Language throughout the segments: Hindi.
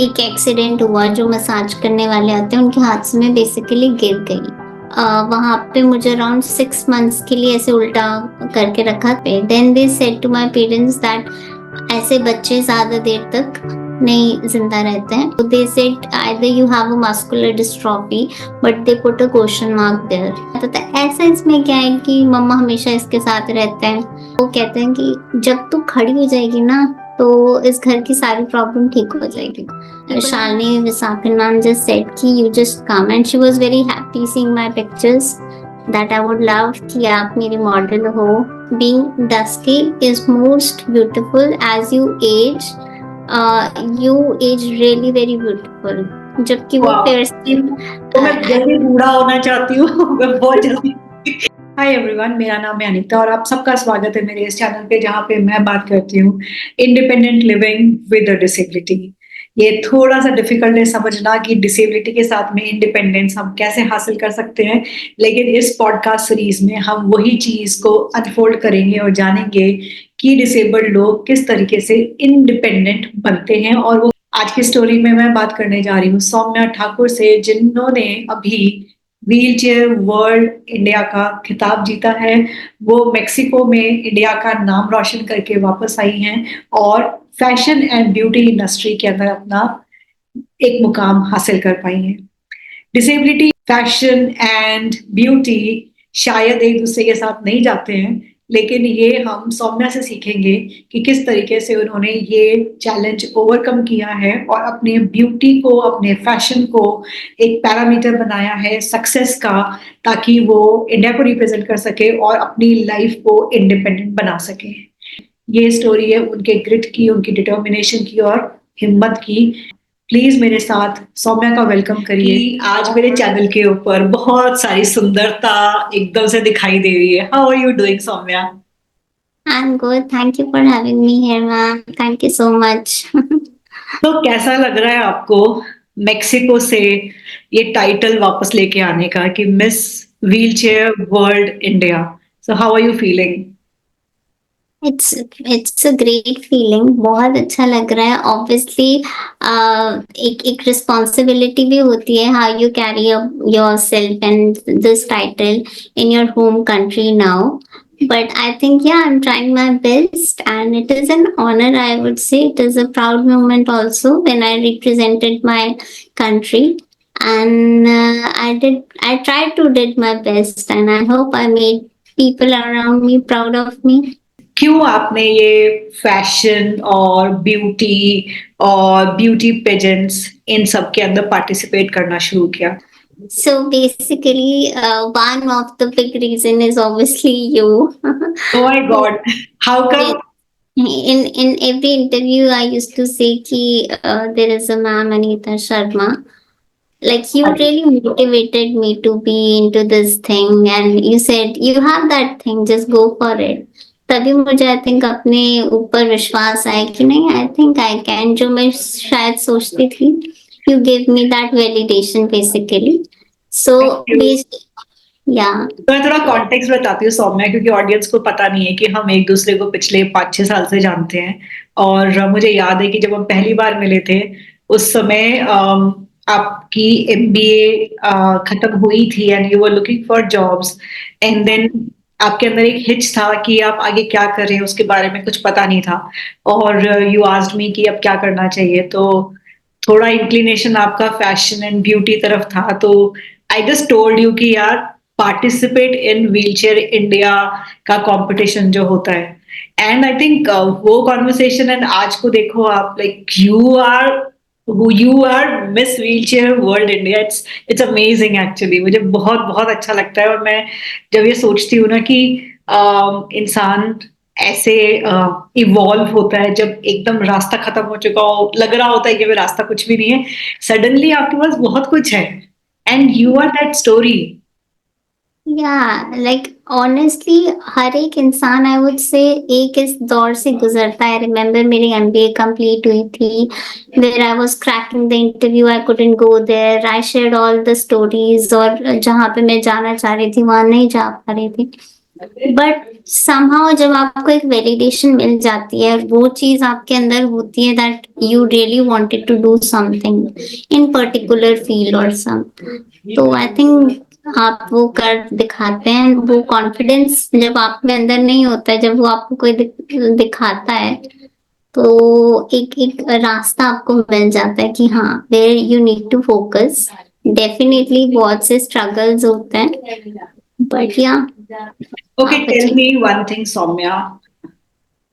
एक एक्सीडेंट हुआ, जो मसाज करने वाले आते हैं उनके हाथ से मैं बेसिकली गिर गई। वहाँ पे मुझे अराउंड 6 मंथ्स के लिए ऐसे उल्टा करके रखा। Then they said to my parents that ऐसे बच्चे ज्यादा देर तक नहीं जिंदा रहते हैं। तो they said either you have a muscular dystrophy, but they put a question mark there. तो ऐसा इसमें क्या है कि मम्मा हमेशा इसके साथ रहते हैं। वो कहते हैं कि जब तू खड़ी हो जाएगी ना, तो इस घर की सारी प्रॉब्लम ठीक हो जाएगी। Shalini Visakhapatnam just said कि you just come, and she was very happy seeing my pictures that I would love कि आप मेरी मॉडल हो। Being dusky is most beautiful as you age. You age really very beautiful. जबकि वो वाह। Fair skin. तो मैं जल्दी बूढ़ा होना चाहती हूँ मैं बहुत जल्दी। हाय एवरीवन, मेरा नाम है अनीता और आप सबका स्वागत है मेरे इस चैनल पे, जहाँ पे मैं बात करती हूँ independent living with a disability. ये थोड़ा सा डिफिकल्ट है समझना कि डिसेबिलिटी के साथ में इंडिपेंडेंस हम कैसे हासिल कर सकते हैं, लेकिन इस पॉडकास्ट सीरीज में हम वही चीज को अनफोल्ड करेंगे और जानेंगे कि डिसेबल्ड लोग किस तरीके से इंडिपेंडेंट बनते हैं। और वो आज की स्टोरी में मैं बात करने जा रही हूँ सौम्या ठाकुर से, जिन्होंने अभी व्हील चेयर वर्ल्ड इंडिया का खिताब जीता है। वो मेक्सिको में इंडिया का नाम रोशन करके वापस आई हैं और फैशन एंड ब्यूटी इंडस्ट्री के अंदर अपना एक मुकाम हासिल कर पाई हैं। डिसेबिलिटी, फैशन एंड ब्यूटी शायद एक दूसरे के साथ नहीं जाते हैं, लेकिन ये हम सौम्या से सीखेंगे कि किस तरीके से उन्होंने ये चैलेंज ओवरकम किया है और अपने ब्यूटी को, अपने फैशन को एक पैरामीटर बनाया है सक्सेस का, ताकि वो इंडिया को रिप्रेजेंट कर सके और अपनी लाइफ को इंडिपेंडेंट बना सके। ये स्टोरी है उनके ग्रिट की, उनकी डिटर्मिनेशन की और हिम्मत की। प्लीज मेरे साथ सौम्या का वेलकम करिए। आज मेरे चैनल के ऊपर बहुत सारी सुंदरता एकदम से दिखाई दे रही है। How are you doing Saumya? I'm good. Thank you for having me here, ma'am. Thank you so much. तो कैसा लग रहा है आपको मेक्सिको से ये टाइटल वापस लेके आने का कि Miss Wheelchair World India? So how are you feeling? It's a great feeling. बहुत अच्छा लग रहा है। ऑब्वियसली एक रिस्पॉन्सिबिलिटी भी होती है, how you carry your self and this title in your home country now. But I think, yeah, I'm trying my best, and it is an honor, I would say. It is a proud moment also when I represented my country, and I tried to did my best, and I hope I made people around me proud of me. क्यों आपने ये फैशन और ब्यूटी पेजेंट्स इन सब के अंदर पार्टिसिपेट करना शुरू किया? So basically, one of the big reason is obviously you. Oh my God, how come? In every interview, I used to say कि there is a ma'am Anita Sharma. Like you really motivated me to be into this thing, and you said you have that thing, just go for it. तभी मुझे आई थिंक अपने ऊपर विश्वास आया कि नहीं, आई थिंक आई कैन, जो मैं शायद सोचती थी। You give me that validation basically. So या तो मैं थोड़ा कॉन्टेक्स्ट बताती हूँ सौम्या, क्योंकि ऑडियंस को पता नहीं है कि हम एक दूसरे को पिछले 5-6 साल से जानते हैं। और मुझे याद है कि जब हम पहली बार मिले थे उस समय आपकी एमबीए खत्म हुई थी and you were looking for jobs, and then आपके अंदर एक हिच था कि आप आगे क्या कर रहे हैं उसके बारे में कुछ पता नहीं था। और यू आस्क्ड मी कि अब क्या करना चाहिए, तो थोड़ा इंक्लिनेशन आपका फैशन एंड ब्यूटी तरफ था। तो आई जस्ट टोल्ड यू कि यार पार्टिसिपेट इन व्हीलचेयर इंडिया का कंपटीशन जो होता है। एंड आई थिंक वो कॉन्वर्सेशन एंड आज को देखो आप, like you are Miss Wheelchair World India. It's amazing actually. मुझे बहुत बहुत अच्छा लगता है। और मैं जब ये सोचती हूँ ना कि इंसान ऐसे इवॉल्व होता है जब एकदम रास्ता खत्म हो चुका हो, लग रहा होता है कि वो रास्ता कुछ भी नहीं है, सडनली आपके पास बहुत कुछ है and you are that story. Yeah like honestly हर एक इंसान, आई वुड से, एक इस दौर से गुजरता है। रिमेम्बर मेरी एमबीए कंप्लीट हुई थी, where I was cracking the interview, I couldn't go there, I shared all the stories, और जहाँ पे मैं जाना चाह रही थी वहां नहीं जा पा रही थी। बट समहाउ जब आपको एक वैलिडेशन मिल जाती है, वो चीज आपके अंदर होती है that you really wanted to do something in particular field और सम, तो आई थिंक आप वो कर दिखाते हैं। वो कॉन्फिडेंस जब आप में अंदर नहीं होता है, जब वो आपको कोई दिखाता है, तो एक एक रास्ता आपको मिल जाता है कि हाँ, where you need to focus. Definitely बहुत से स्ट्रगल्स होते हैं, बट या Okay, आप tell achieve. me one thing, Soumya.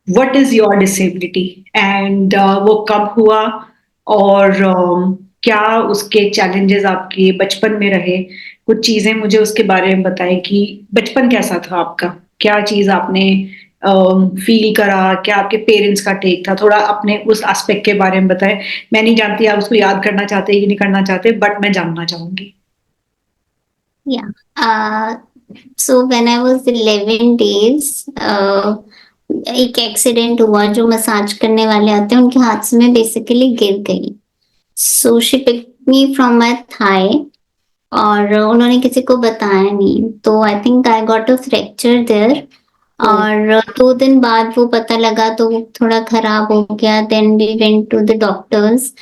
What is your disability? And वो कब हुआ? और क्या उसके challenges आपके बचपन में रहे? कुछ चीजें मुझे उसके बारे में बताएं कि बचपन कैसा था आपका? क्या चीज आपने फील करा? क्या आपके पेरेंट्स का टेक था? थोड़ा अपने उस एस्पेक्ट के बारे में बताएं। मैं नहीं जानती आप उसको याद करना चाहते हैं कि नहीं करना चाहते, बट मैं जानना चाहूंगी। या so when I was 11 days, एक एक्सीडेंट हुआ। जो मसाज करने वाले आते हैं, उनके हाथ से मैं बेसिकली गिर गई। So she pick me from my thigh, और उन्होंने किसी को बताया नहीं, तो I think I got a fracture there. ओ, और 2 दिन बाद वो पता लगा, तो वो थोड़ा खराब हो गया। Then we went to the doctors.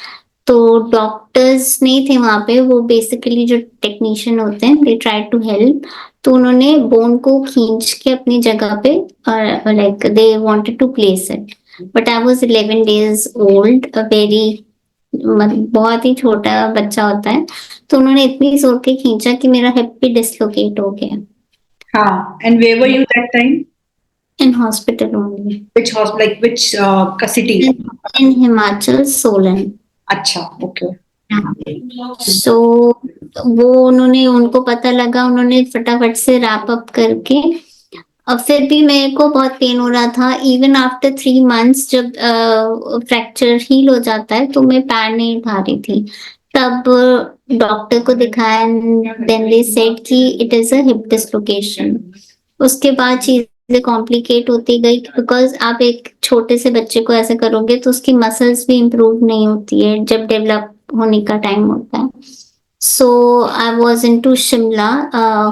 तो डॉक्टर्स नहीं थे वहां पे, वो बेसिकली जो टेक्नीशियन होते हैं, दे ट्राई टू हेल्प। तो उन्होंने बोन को खींच के अपनी जगह पे, like they wanted to place it, but I was 11 days old, very, बहुत ही छोटा बच्चा होता है। तो उन्होंने इतनी जोर के खींचा कि मेरा हिप भी डिसलोकेट हो गया। हाँ, and where were you that time? In hospital only. Which hospital, like which city? इन हिमाचल, सोलन। अच्छा, okay. सो वो उन्होंने, उनको पता लगा, उन्होंने फटाफट से रैप अप करके। अब फिर भी मेरे को बहुत पेन हो रहा था। इवन आफ्टर 3 मंथ्स, जब फ्रैक्चर हील हो जाता है, तो मैं पैर नहीं उठा रही थी। तब डॉक्टर को दिखाया, देन दे सेड कि it is a hip dislocation. उसके बाद चीजें कॉम्प्लिकेट होती गई, बिकॉज आप एक छोटे से बच्चे को ऐसे करोगे तो उसकी मसल्स भी इम्प्रूव नहीं होती है जब डेवलप होने का टाइम होता है। So I was in to Shimla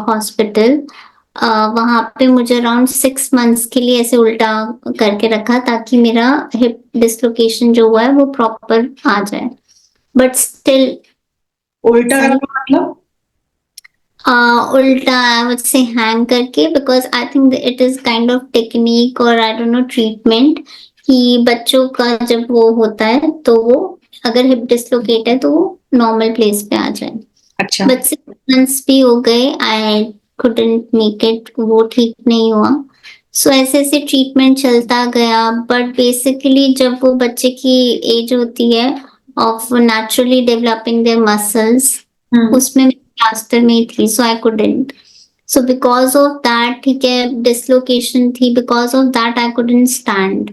hospital. वहां पे मुझे अराउंड 6 मंथ्स के लिए ऐसे उल्टा करके रखा, ताकि मेरा हिप डिसलोकेशन जो हुआ है वो प्रॉपर आ जाए, बट स्टिल। उल्टा रखा मतलब? उल्टा, आई वुड से हैंग करके, because I think it is kind of technique, और आई डोंट नो ट्रीटमेंट, कि बच्चों का जब वो होता है, तो वो अगर हिप डिसलोकेट है तो वो नॉर्मल प्लेस पे आ जाए। अच्छा। बट 6 मंथ्स भी हो गए, आई कुडंट मेक इट, वो ठीक नहीं हुआ। सो ऐसे ऐसे ट्रीटमेंट चलता गया, बट बेसिकली जब वो बच्चे की एज होती है of naturally developing their muscles, hmm. उसमें प्लास्टर में ही थी, so I couldn't. So because of that, ठीक है, डिसलोकेशन थी, because of that I couldn't stand.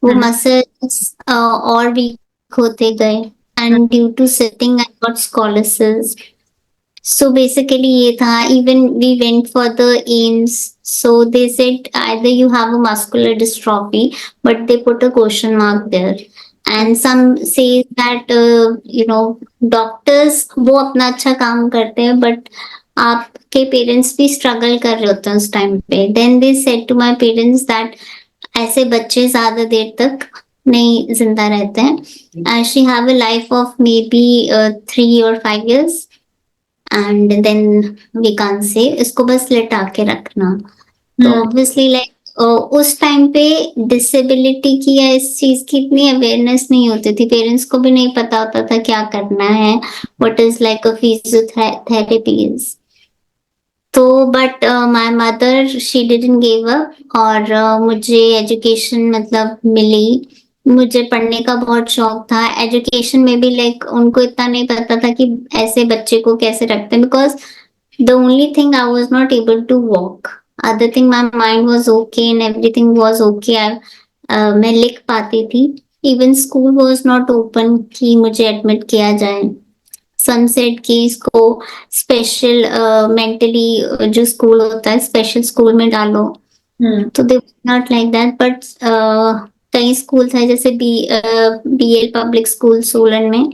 वो हम्म। मसल्स और वीक होते गए, and due to sitting I got scoliosis. So basically ये था, even we went for the AIMS, so they said either you have a muscular dystrophy, but they put a question mark there, and some say that doctors वो अपना अच्छा काम करते हैं, but आपके पेरेंट्स भी स्ट्रगल कर रहे होते हैं उस टाइम पे। Then they said to my parents that ऐसे बच्चे ज्यादा देर तक नहीं जिंदा रहते हैं, she have a life of maybe 3 or 5 years, and then we can't say इसको बस लेटा के रखना। तो हम्म। ऑब्वियसली लाइक उस टाइम पे डिसेबिलिटी की या इस चीज की इतनी अवेयरनेस नहीं होती थी, पेरेंट्स को भी नहीं पता होता था क्या करना है, व्हाट इज लाइक अ फिजियोथेरेपीज। तो but my mother, she didn't give up, और मुझे एजुकेशन मतलब मिली। मुझे पढ़ने का बहुत शौक था। एजुकेशन में भी लाइक उनको इतना नहीं पता था कि ऐसे बच्चे को कैसे रखते हैं, because the only thing I was not able to walk. Other thing, my mind was okay and everything was okay. मैं लिख पाती थी। Even school was not open कि मुझे admit किया जाए। सनसेट की इसको स्पेशल मेंटली जो स्कूल होता है, स्पेशल स्कूल में डालो, हम्म। तो they not like that. But कई स्कूल था, जैसे BL पब्लिक स्कूल सोलन में,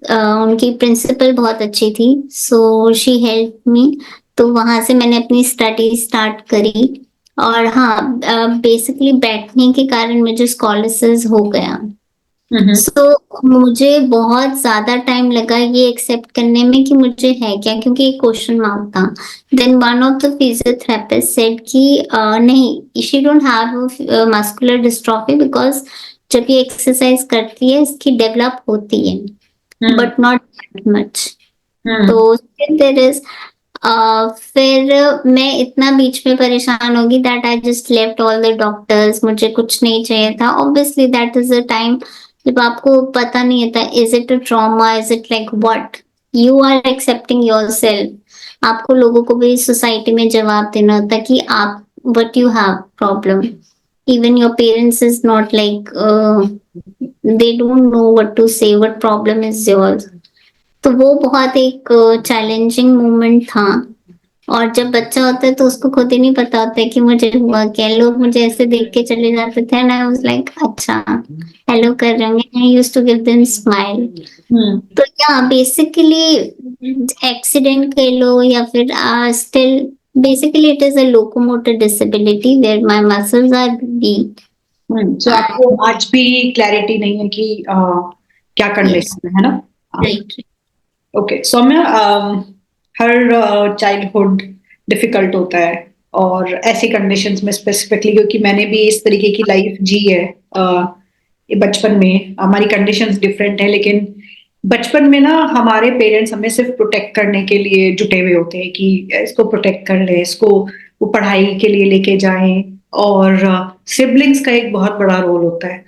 उनकी प्रिंसिपल बहुत अच्छी थी, सो शी हेल्प मी। तो वहां से मैंने अपनी स्टडी स्टार्ट करी। और हाँ, बेसिकली बैठने के कारण मुझे स्कॉलरशिप हो गया। सो मुझे बहुत ज्यादा टाइम लगा ये एक्सेप्ट करने में कि मुझे है क्या, क्योंकि एक क्वेश्चन मार्क था। Then one of the physiotherapist said कि नहीं, she don't have muscular dystrophy, because जब ये एक्सरसाइज करती है इसकी डेवलप होती है, बट नॉट दैट मच। तो देयर इज फिर मैं इतना बीच में परेशान होगी that I just left all the doctors. मुझे कुछ नहीं चाहिए था। Obviously that is a time जब आपको पता नहीं होता, is it a trauma, is it like what, you are accepting yourself. आपको लोगों को भी सोसाइटी में जवाब देना होता है कि आप what you have problem. Even your parents is not like, they don't know what to say, what problem is yours. तो वो बहुत एक चैलेंजिंग मोमेंट था। और जब बच्चा होता है तो उसको खुद ही नहीं पता होता है कि मुझे हुआ क्या। लोग मुझे ऐसे देख के चले जाते थे एंड आई वाज लाइक अच्छा, हेलो कर रहे होंगे। I used to give them smile. तो या बेसिकली एक्सीडेंट कह लो या फिर still basically it is a locomotor disability where my muscles are weak. So आपको आज भी क्लैरिटी नहीं है कि क्या कंडीशन है ना? राइट। ओके, सौम्या, हर चाइल्डहुड डिफिकल्ट होता है, और ऐसी कंडीशंस में स्पेसिफिकली, क्योंकि मैंने भी इस तरीके की लाइफ जी है। ये बचपन में हमारी कंडीशंस डिफरेंट है, लेकिन बचपन में ना हमारे पेरेंट्स हमें सिर्फ प्रोटेक्ट करने के लिए जुटे हुए होते हैं कि इसको प्रोटेक्ट कर ले, इसको वो पढ़ाई के लिए लेके जाएं। और सिबलिंग्स का एक बहुत बड़ा रोल होता है।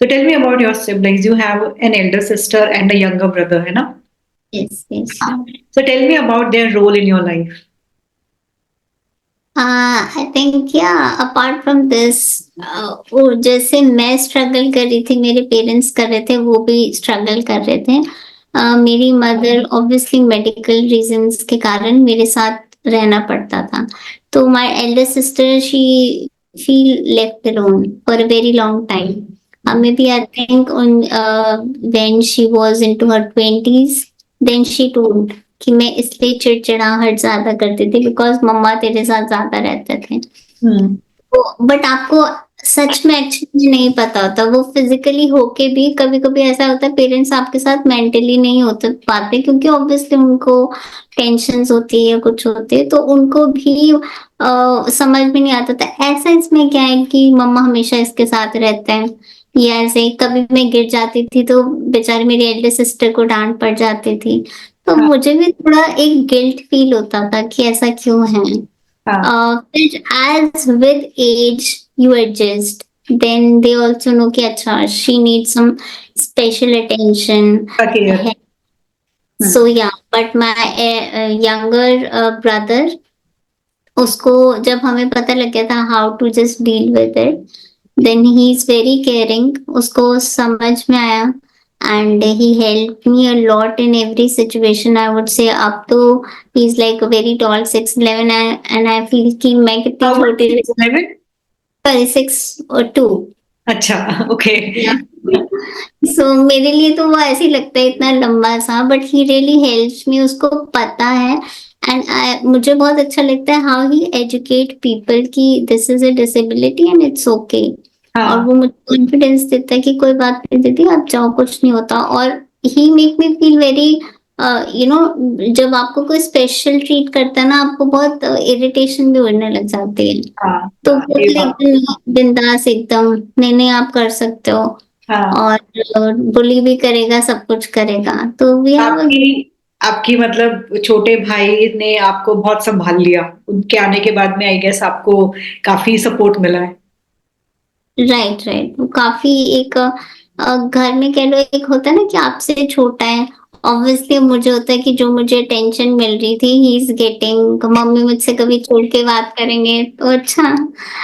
So tell me about your siblings. You have an elder sister and a younger brother, है ना? Yes, yes. So tell me about their role in your life. I think yeah, apart from this, वो जैसे मैं स्ट्रगल कर रही थी, मेरे पेरेंट्स कर रहे थे, वो भी स्ट्रगल कर रहे थे। मेरी मदर ऑब्वियसली मेडिकल रीजंस के कारण मेरे साथ रहना पड़ता था। तो my Elder sister she left alone for a very long time. Maybe I think on when she was into her 20s, then she told कि मैं इसलिए चिड़चिड़ाहट ज्यादा करती थी बिकॉज मम्मा तेरे साथ ज्यादा रहते थे। तो बट आपको सच में एक्चुअली नहीं पता होता, वो फिजिकली होके भी कभी कभी ऐसा होता है पेरेंट्स आपके साथ मेंटली नहीं होते पाते, क्योंकि ऑब्वियसली उनको टेंशन होती है, कुछ होते है, तो उनको भी समझ में नहीं आता था। ऐसा इसमें क्या है कि मम्मा हमेशा इसके साथ रहते हैं, या ऐसे कभी मैं गिर जाती थी तो बेचारी मेरी एल्डर सिस्टर को डांट पड़ जाती थी। तो मुझे भी थोड़ा एक गिल्ट फील होता था कि ऐसा क्यों है। फिर as with age you adjust, then they also know कि अच्छा she needs some special attention. Okay. So yeah, but my younger brother, उसको जब हमें पता लग गया था how to just deal with it, then he is very caring. उसको समझ में आया and he helped me a lot in every situation. I would say up to he's like a very tall 6'11", and I feel कि मैं कितनी छोटी हूँ, 6'2". अच्छा, ओके। So मेरे लिए तो वो ऐसे ही लगता है इतना लंबा सा, but he really helps me. उसको पता है and मुझे बहुत अच्छा लगता है how he educate people कि this is a disability and it's okay. और वो मुझे कॉन्फिडेंस देता है कि कोई बात नहीं दीदी, आप जाओ, कुछ नहीं होता। और he make me feel very you know, जब आपको कोई स्पेशल ट्रीट करता है ना, आपको बहुत इरिटेशन भी होने लग जाती है। तो वो एकदम बिंदास, एकदम नहीं नहीं आप कर सकते हो, और बुली भी करेगा, सब कुछ करेगा। तो वी हैव आपकी मतलब छोटे भाई ने आपको बहुत संभाल लिया, उनके आने के बाद में आई गेस आपको काफी सपोर्ट मिला है। राइट राइट, वो काफी एक घर में कह लो, एक होता है ना कि आपसे छोटा है, ऑब्वियसली मुझे होता है कि जो मुझे टेंशन मिल रही थी ही इज गेटिंग, मम्मी मुझसे कभी छोड़ के बात करेंगे तो अच्छा,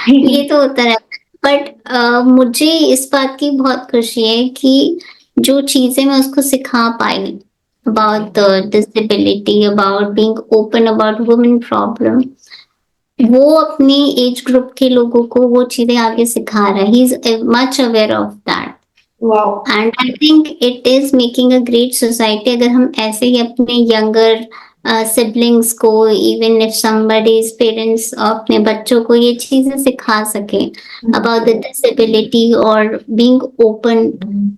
ये तो होता रहता है। बट मुझे इस बात की बहुत खुशी है कि जो चीजें मैं उसको सिखा पाई about the disability, about being open about women problem, वो अपनी एज ग्रुप के लोगों को वो चीजें आगे सिखा रहा है। He is much aware of that. And I think it is making a great society अगर हम ऐसे ही अपने यंगर सिबलिंग्स को, इवन इफ समबडीज पेरेंट्स अपने बच्चों को ये चीजें सिखा सके about the disability or being open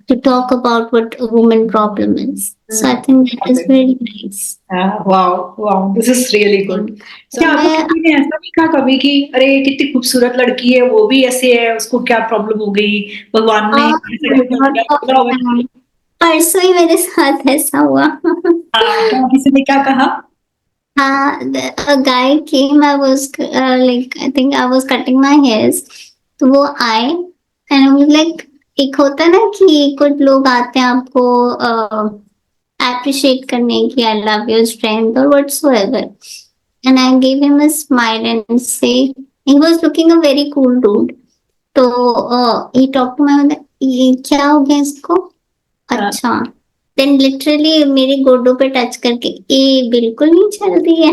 to talk about what a woman problem is. So I think that is very nice. Wow this is really good. तो क्या आपको मैं किसी ने ऐसा नहीं कहा कभी कि अरे कितनी खूबसूरत लड़की है, वो भी ऐसे है, उसको क्या प्रॉब्लम हो गई, भगवान ने ऐसा क्यों कर दिया, बोला होगा? परसों ही मेरे साथ ऐसा हुआ। क्या किसी ने क्या कहा? a guy came. I was like, I think I was cutting my hairs. तो वो आए and I was like, एक होता है ना कि कुछ लोग आते हैं आपको appreciate करने की, I love your strength or whatsoever. And I gave him a smile and say, he was looking a very cool dude. तो he talked to my mother, ये क्या हो गया इसको? अच्छा, देन लिटरली मेरे गोडों पे टच करके, ये बिल्कुल नहीं चल रही है।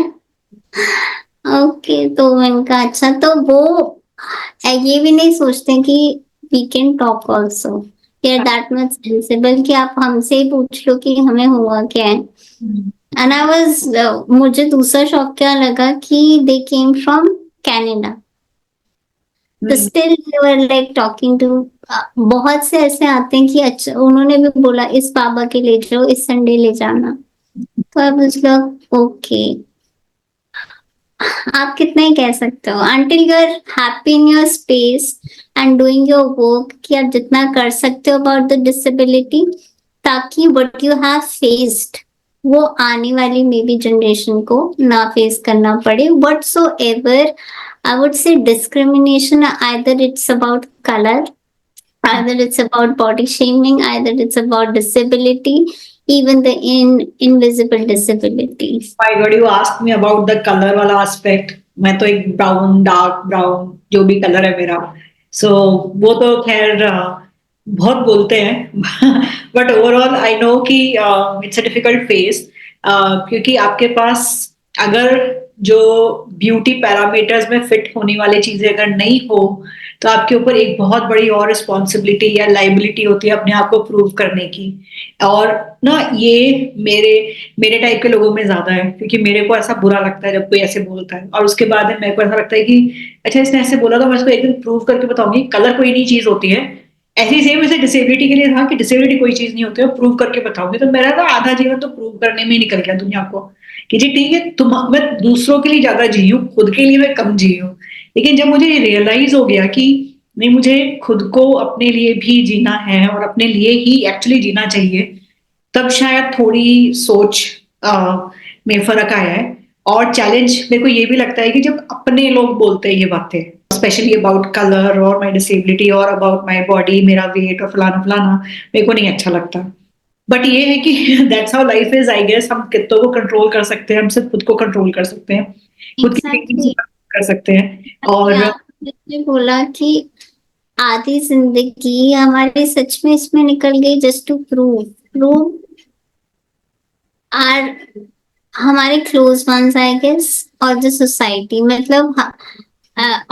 ओके, तो मैंने कहा अच्छा, तो वो ये भी नहीं सोचते कि वी कैन टॉक ऑल्सो, यार दैट मच सेंसिबल कि आप हमसे ही पूछ लो कि हमें हुआ क्या है। एंड आई वाज, मुझे दूसरा शॉक क्या लगा कि दे केम फ्रॉम कैनेडा, तो still they were like talking to. बहुत से ऐसे आते हैं कि अच्छा, उन्होंने भी बोला इस बाबा के ले जाओ, इस संडे ले जाना। तो अब उस लोग ओके, आप कितना ही कह सकते हो until you are happy in your space and doing your work, कि आप जितना कर सकते हो about the disability, ताकि what you have faced वो आने वाली मे बी जनरेशन को ना फेस करना पड़े। whatsoever I would say discrimination, either it's about color, either it's about body shaming, either it's about disability, even the invisible disabilities. Why would you ask me about the color वाला aspect? मैं तो एक ब्राउन, डार्क ब्राउन, जो भी कलर है मेरा, सो वो तो खैर बहुत बोलते हैं, बट ओवरऑल आई नो कि इट्स अ डिफिकल्ट फेस, क्योंकि आपके पास अगर जो ब्यूटी पैरामीटर्स में फिट होने वाली चीजें अगर नहीं हो, तो आपके ऊपर एक बहुत बड़ी और रिस्पॉन्सिबिलिटी या लाइबिलिटी होती है अपने आप को प्रूव करने की। और ना ये मेरे मेरे टाइप के लोगों में ज्यादा है, क्योंकि मेरे को ऐसा बुरा लगता है जब कोई ऐसे बोलता है, और उसके बाद में मेरे को ऐसा लगता है कि अच्छा इसने ऐसे बोला तो मैं इसको एक दिन प्रूव करके बताऊंगी कलर कोई नहीं चीज होती है। ऐसी सेम ऐसे डिसेबिलिटी के लिए था कि डिसेबिलिटी कोई चीज नहीं होती है, प्रूव करके बताऊंगी। तो मेरा ना आधा जीवन तो प्रूव करने में ही निकल गया दुनिया को कि जी ठीक है, तुम मैं दूसरों के लिए ज्यादा जी हूँ, खुद के लिए मैं कम जी हूँ। लेकिन जब मुझे ये रियलाइज हो गया कि नहीं, मुझे खुद को अपने लिए भी जीना है और अपने लिए ही एक्चुअली जीना चाहिए, तब शायद थोड़ी सोच में फर्क आया है। और चैलेंज मेरे को ये भी लगता है कि जब अपने लोग बोलते हैं ये बातें, स्पेशली अबाउट कलर और माई डिसेबिलिटी और अबाउट माई बॉडी, मेरा वेट और फलाना फलाना, मेरे को नहीं अच्छा लगता। बट ये है कि that's how life is, I guess. हम कितों को कंट्रोल कर सकते हैं, हम सिर्फ खुद को कंट्रोल कर सकते हैं, खुद की थिंकिंग से Exactly. कर सकते हैं। और आपने बोला कि आधी जिंदगी हमारी सच में इसमें निकल गई जस्ट टू प्रूव आर हमारे क्लोज वंस, आई गेस, और द सोसाइटी। मतलब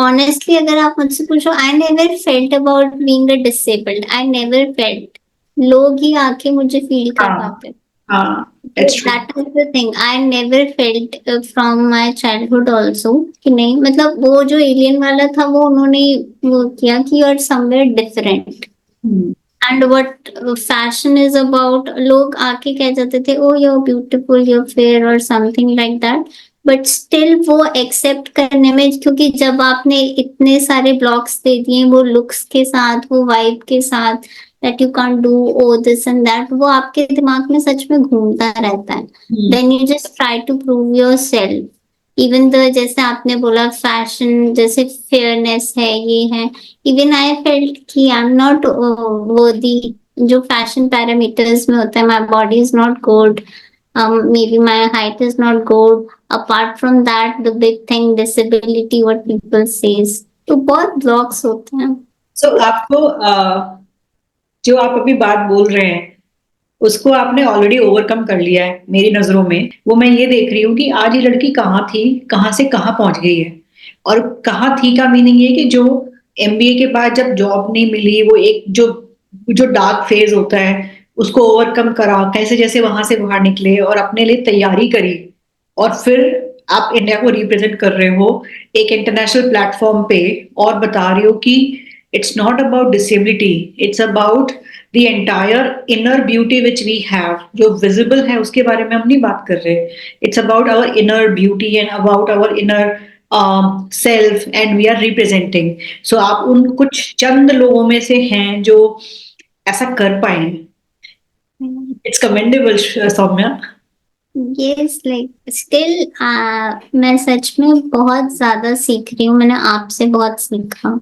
ऑनेस्टली अगर आप मुझसे पूछो, I never felt about being a disabled, I never felt. लोग ही आके मुझे फील करवाते। That is the thing. I never felt from my childhood also कि नहीं, मतलब वो जो एलियन वाला था वो उन्होंने वो किया कि you are somewhere different. And what fashion is about, लोग आके कह जाते थे oh you're beautiful, you're fair or something like that. But still वो accept करने में, क्योंकि जब आपने इतने सारे blocks दे दिए वो looks के साथ, वो vibe के साथ, that you can't do oh this and that, वो आपके दिमाग में सच में घूमता रहता है। Then you just try to prove yourself. Even the जैसे आपने बोला फैशन, जैसे फेयरनेस है, ये है, इवन आई फेल्ट कि आई एम नॉट वर्दी जो फैशन पैरामीटर्स में होता है। My body is not good, may be my height is not good, apart from that the big thing disability what people says, तो बहुत ब्लॉक्स होते हैं। सो आपको जो आप अभी बात बोल रहे हैं उसको आपने ऑलरेडी ओवरकम कर लिया है मेरी नजरों में। वो मैं ये देख रही हूँ कि आज ये लड़की कहाँ थी, कहाँ से कहाँ पहुंच गई है। और कहाँ थी का मीनिंग ये कि जो एमबीए के बाद जब जॉब नहीं मिली, वो एक जो जो डार्क फेज होता है उसको ओवरकम करा, कैसे जैसे वहां से बाहर निकले और अपने लिए तैयारी करी और फिर आप इंडिया को रिप्रेजेंट कर रहे हो एक इंटरनेशनल प्लेटफॉर्म पे और बता रहे हो कि it's not about disability, it's about the entire inner beauty which we have, जो विजिबल है उसके बारे में हम नहीं बात कर रहे। It's about our inner beauty and about our inner self and we are representing. So आप उन कुछ चंद लोगों में से हैं जो ऐसा कर पाए। It's commendable Saumya. Yes, like still मैं सच में बहुत ज्यादा सीख रही हूँ, मैंने आपसे बहुत सीखा।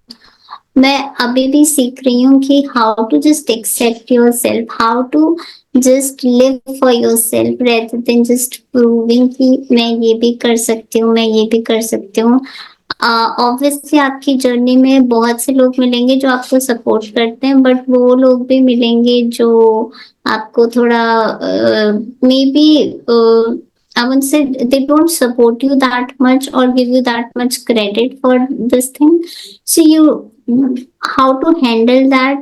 मैं अभी भी सीख रही हूँ कि how to just accept yourself, how to just live for yourself rather than just proving कि मैं ये भी कर सकती हूँ, मैं ये भी कर सकती हूँ। ऑब्वियसली आपकी जर्नी में बहुत से लोग मिलेंगे जो आपको सपोर्ट करते हैं, बट वो लोग भी मिलेंगे जो आपको थोड़ा may be I would say they don't support you that much or give you that much credit for this thing. So how to handle that,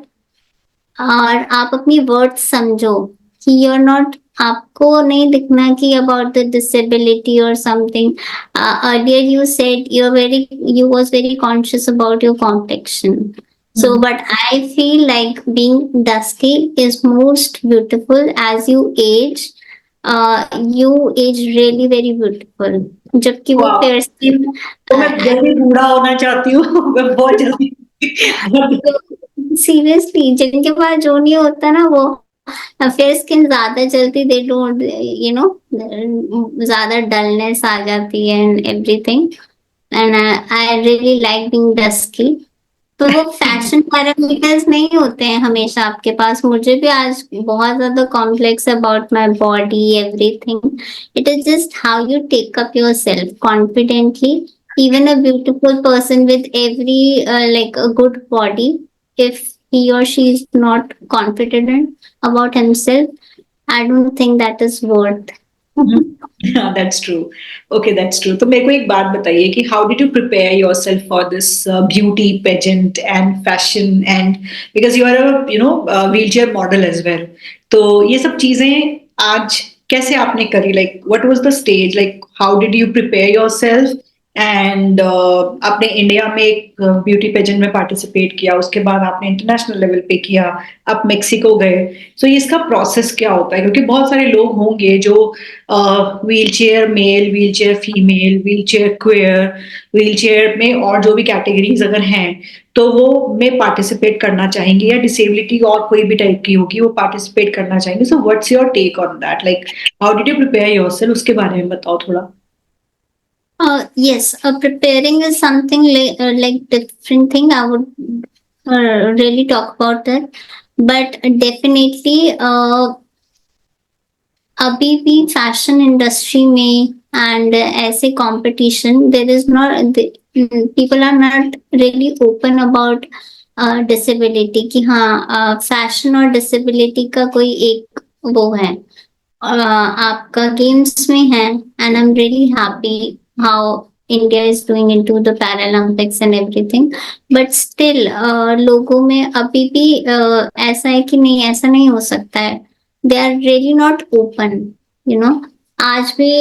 और आप अपनी वर्ड्स समझो कि यू आर नॉट, आपको नहीं दिखना कि अबाउट द डिसेबिलिटी और something. Earlier you said you was very conscious about your complexion. So but I feel like being dusky is most beautiful as you age. You age really very beautiful, जबकि वो Wow. Fair skin. तो मैं जल्दी बूढ़ा होना चाहती हूँ मैं बहुत जल्दी। सीरियसली जिनके पास जो नहीं होता ना, वो फेयर स्किन ज्यादा जल्दी, दे डोंट यू नो, ज्यादा डलनेस आ जाती है and everything. And I really like being dusky. तो वो फैशन पैरामीटर्स नहीं होते हैं हमेशा आपके पास। मुझे भी आज बहुत ज्यादा complex about my body everything. It is just how you take up yourself confidently. Even a beautiful person with every like a good body, if he or she is not confident about himself, I don't think that is worth. That's true. Okay, that's true. तो मेरे को एक बात बताइए कि how did you prepare yourself for this beauty pageant and fashion, and because you are a wheelchair model as well. तो ये सब चीजें आज कैसे आपने करी? Like what was the stage? Like how did you prepare yourself? And आपने इंडिया में एक ब्यूटी पेजेंट में पार्टिसिपेट किया, उसके बाद आपने इंटरनेशनल लेवल पे किया, आप मेक्सिको गए। सो इसका प्रोसेस क्या होता है? क्योंकि बहुत सारे लोग होंगे जो wheelchair male, wheelchair female, wheelchair queer, wheelchair में और जो भी कैटेगरीज अगर हैं तो वो में पार्टिसिपेट करना चाहेंगे, या डिसेबिलिटी और कोई भी टाइप की होगी वो पार्टिसिपेट करना चाहेंगे। So what's your take on that? Like how did you prepare yourself, उसके बारे में बताओ थोड़ा। Yes, preparing is something like different thing. I would really talk about that, but definitely अभी भी फैशन इंडस्ट्री में एंड ऐसे competition, there is not, people are not really open about disability कि हाँ फैशन और डिसेबिलिटी का कोई एक वो है। आपका गेम्स में है and I am really happy how India is doing into the Paralympics and everything, but still लोगों में अभी भी ऐसा है कि नहीं, ऐसा नहीं हो सकता है। They are really not open, you know. आज भी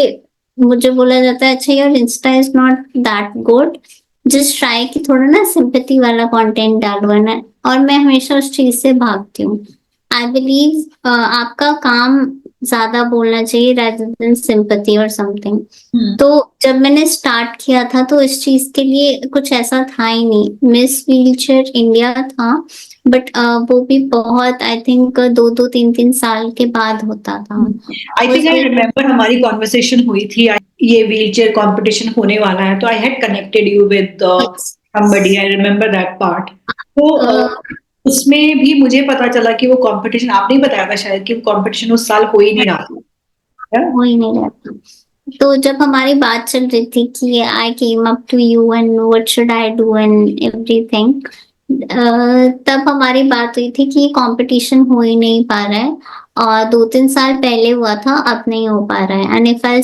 मुझे बोला जाता है अच्छा यार Insta is not that good, just try कि थोड़ा ना सिंपैथी वाला कंटेंट डालो, है ना। और मैं हमेशा उस चीज से भागती हूँ। आई बिलीव आपका काम ज्यादा बोलना चाहिए rather than sympathy और समथिंग। तो जब मैंने स्टार्ट किया था तो इस चीज के लिए कुछ ऐसा था ही नहीं। मिस व्हीलचेयर इंडिया था, बट वो भी बहुत आई थिंक 2-3 साल के बाद होता था। आई थिंक आई रिमेम्बर हमारी कॉन्वर्सेशन हुई थी, ये व्हीलचेयर कंपटीशन होने वाला है, तो I had connected you with somebody, I remember that part. तो उसमें भी मुझे पता चला कि वो कंपटीशन, आपने ही बताया था शायद कि वो कंपटीशन उस साल हो ही नहीं रहा था। हो ही नहीं रहा था। तो जब हमारी बात चल रही थी कि I came up to you and what should I do and everything, तब हमारी बात हुई थी कि कंपटीशन हो ही नहीं पा रहा है, और 2-3 साल पहले हुआ था, अब नहीं हो पा रहा है। एंड इफ आई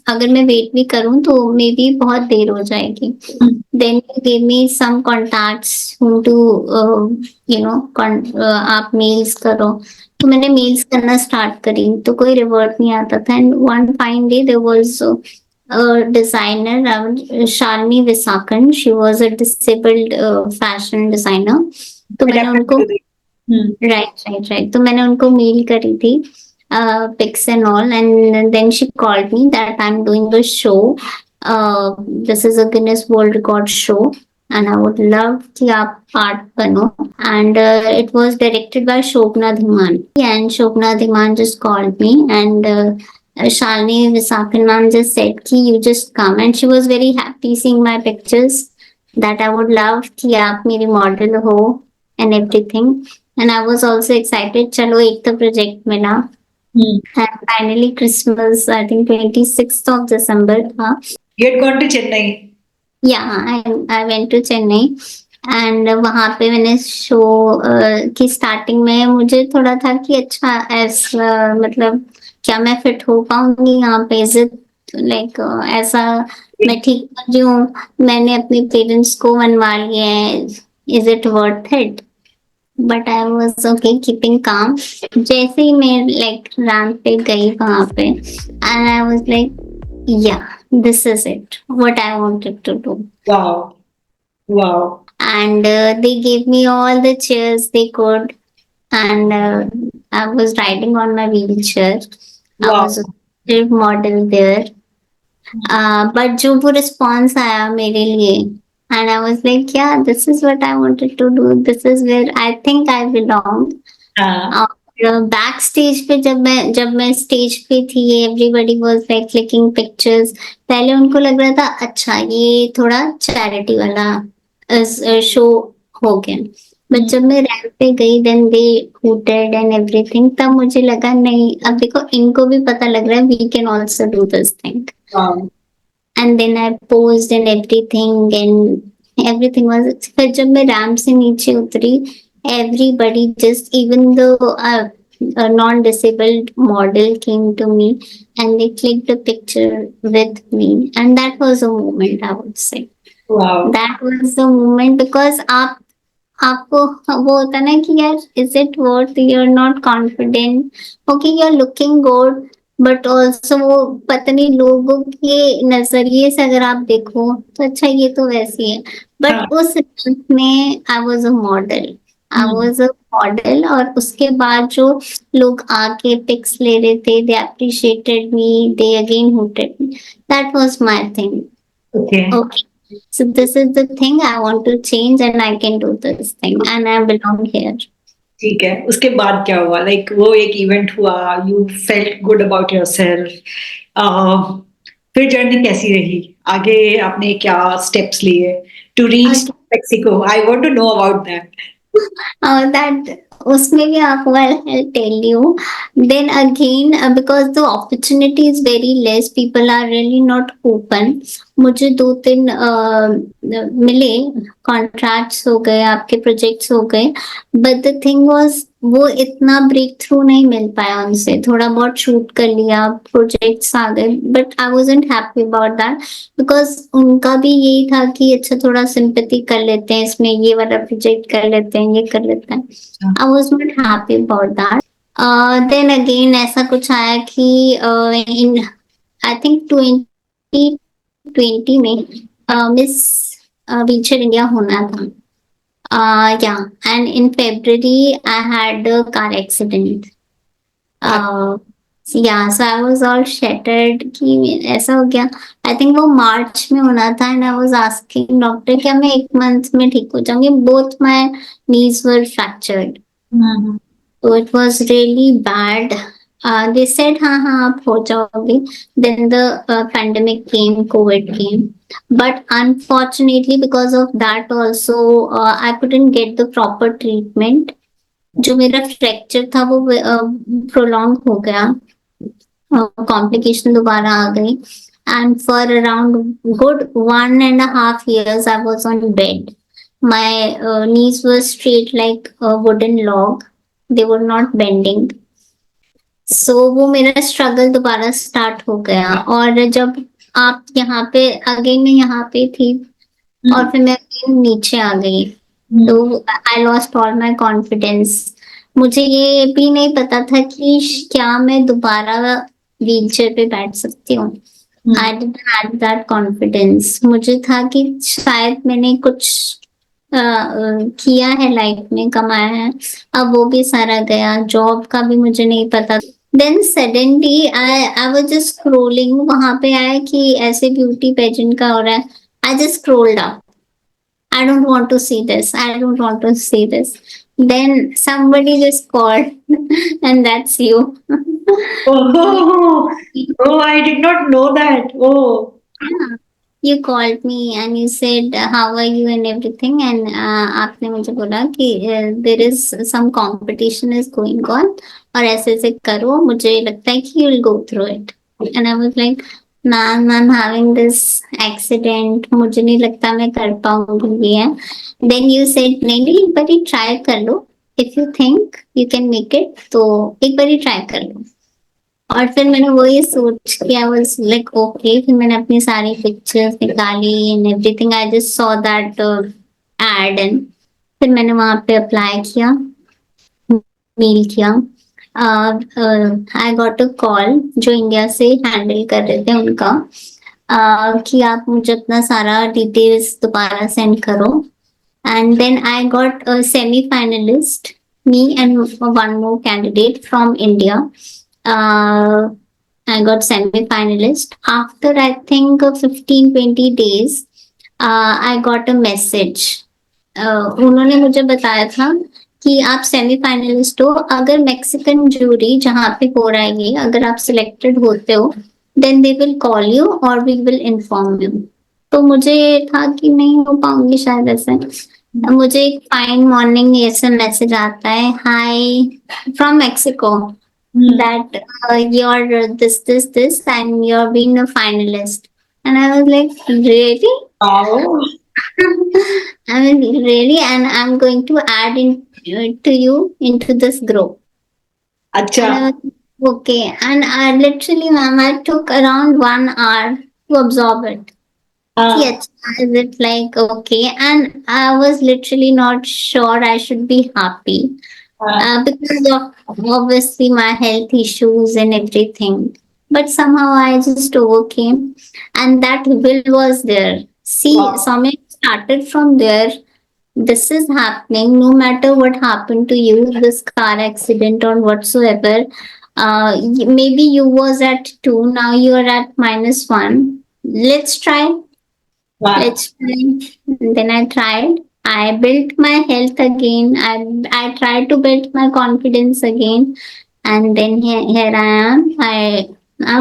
अगर मैं वेट भी करूं तो मे बी बहुत देर हो जाएगी। Then give me some contacts to you know, आप मेल्स करो। तो मैंने मेल्स करना स्टार्ट करी, तो कोई रिवर्ट नहीं आता था। And one fine day there was designer Shalini Visakan, she was a disabled fashion designer. तो मैंने उनको राइट तो मैंने उनको मेल करी थी pics and all, and then she called me that I'm doing a show. This is a Guinness World Record show, and I would love कि आप part बनो. And it was directed by Shobna Dhiman, and Shobna Dhiman just called me, and Shalini Visakan ma'am just said कि you just come, and she was very happy seeing my pictures that I would love कि आप मेरी model हो and everything. And I was also excited. चलो एक तो प्रोजेक्ट मिला. And finally Christmas, I think 26th of December था. You had gone to Chennai. Yeah, I went to Chennai. And वहां पे मैंने शो की स्टार्टिंग में मुझे थोड़ा था कि अच्छा ऐसा मतलब क्या मैं फिट हो पाऊंगी यहाँ पे, इज इट लाइक ऐसा मैं ठीक कर रही हूँ, मैंने अपने पेरेंट्स को मनवा लिया है, is it worth it. But I was okay keeping काम. जैसे ही मैं लाइक रैंप पे गई वहां पे, and I was like yeah this is it what I wanted to do. Wow. Wow. And they gave me all the chairs they could, and I was riding on my wheelchair. I Wow. was a field model there. But जो वो response आया मेरे लिए, and I was like yeah, this is what I wanted to do, this is where I think I belong. और बैक स्टेज पे जब मैं स्टेज पे थी, everybody was like clicking pictures. पहले उनको लग रहा था अच्छा ये थोड़ा चैरिटी वाला शो हो गया. बट जब मैं रैंप पे गई, देन दे हूटेड एंड एवरीथिंग, तब मुझे लगा नहीं, अब देखो इनको भी पता लग रहा है we can also do this thing. And then I posed and everything was. फिर जब मैं रैंप से नीचे उतरी, everybody, just even the a non-disabled model came to me and they clicked a picture with me, and that was a moment, I would say. Wow. That was the moment because आपको वो होता ना कि यार is it worth, you're not confident, okay you're looking good, but also वो पता नहीं लोगों के नजरिए से अगर आप देखो तो अच्छा ये तो वैसी है. बट उस में I was a model, I was a model. और उसके बाद जो लोग आके पिक्स ले रहे थे, they appreciated me, they again hooted me. That was my thing. Okay. So this is the thing I want to change, and I can do this thing, and I belong here. ठीक है, उसके बाद क्या हुआ? लाइक वो एक इवेंट हुआ, you felt good about yourself, फिर जर्नी कैसी रही? आगे आपने क्या स्टेप्स लिए to reach Mexico? I want to know about that. That उसमें भी आपको I'll tell you. Then again, because the opportunity is very less, people are really not open. मुझे 2-3 मिले, कॉन्ट्रैक्ट्स हो गए, आपके प्रोजेक्ट्स हो गए, बट द थिंग वाज वो इतना ब्रेक थ्रू नहीं मिल पाया उनसे. थोड़ा बहुत शूट कर लिया, प्रोजेक्ट्स आ गए, but I wasn't happy about that because उनका भी यही था कि अच्छा थोड़ा सिंपैथी कर लेते हैं, इसमें ये वाला प्रोजेक्ट कर लेते हैं, ये कर लेते हैं. I was not happy about that. Then again ऐसा कुछ आया कि इन आई थिंक 2020 में मिस व्हीलचेयर इंडिया होना था. Yeah, and in February I had a car accident. Yeah, so I was all shattered कि ऐसा हो गया. I think वो मार्च में होना था, and I was asking doctor क्या मैं 1 month में ठीक हो जाऊंगी. Both my knees were fractured. So it was really bad. They said हाँ आप हो जाओगे. Then the pandemic came, COVID came. But unfortunately because of that also I couldn't get the proper treatment. जो मेरा फ्रैक्चर था वो प्रोलॉन्ग हो गया, कॉम्प्लिकेशन दोबारा आ गई. And for around good 1.5 years I was on bed. My knees were straight like a wooden log. They were not bending. So वो मेरा स्ट्रगल दोबारा स्टार्ट हो गया. और जब आप यहाँ पे अगेन मैं यहाँ पे थी और फिर मैं नीचे आ गई, तो I lost all my confidence. मुझे ये भी नहीं पता था कि क्या मैं दोबारा व्हीलचेयर पे बैठ सकती हूँ। I didn't have that confidence. मुझे था कि शायद मैंने कुछ किया है लाइफ में, कमाया है, अब वो भी सारा गया। जॉब का भी मुझे नहीं पता। Then suddenly I was just scrolling, वहां पे आया कि ऐसे ब्यूटी पेजेंट का हो रहा है। I just scrolled up, I don't want to see this. I don't want to see this. Then somebody just called, and that's you. Oh, oh, I did not know that. Oh, Yeah. You called me and you said how are you and everything, and आपने मुझे बोला कि there is some competition is going on और ऐसे ऐसे करो, मुझे लगता है कि you'll go through it. And I was like, ma'am I'm having this accident, मुझे नहीं लगता मैं कर पाऊंगी ये। Then you said नहीं नहीं, एक बारी try कर लो, if you think you can make it तो एक बारी try कर लो। और फिर मैंने वही सोच के आई वाज लाइक ओके, फिर मैंने अपनी सारी पिक्चर्स निकाली and everything. I just saw that ad and फिर मैंने वहां पे अप्लाई किया, मेल किया। आई गॉट अ कॉल जो इंडिया से हैंडल कर रहे थे उनका, कि आप मुझे अपना सारा डिटेल्स दोबारा सेंड करो। And then I got a semi finalist, me and one more candidate from India. I got semi-finalist. After I think 15-20 days, I got a message. उन्होंने मुझे बताया था कि आप सेमी फाइनलिस्ट हो, अगर मैक्सिकन जूरी जहाँ पे हो रहा है ये, अगर आप सिलेक्टेड होते हो then they will call you और वी विल इन्फॉर्म यू। तो मुझे था कि नहीं हो पाऊंगी शायद ऐसे। मुझे एक फाइन मॉर्निंग ऐसे मैसेज आता है, हाय from Mexico, that you're this and you're being a finalist. And I was like, really? wow. I mean, really? And I'm going to add in to you into this group. अच्छा. And I was okay. And I literally, ma'am, I took around 1 hour to absorb it. हाँ. Yes, is it like okay? And I was literally not sure I should be happy. Because of obviously my health issues and everything. But somehow I just overcame, and that will was there. See, Wow. Soumya, started from there. This is happening no matter what happened to you, this car accident or whatsoever. Maybe you was at 2, now you are at -1. Let's try. Wow. Let's try. Then I tried. I built my health again. I tried to build my confidence again. And then here I am.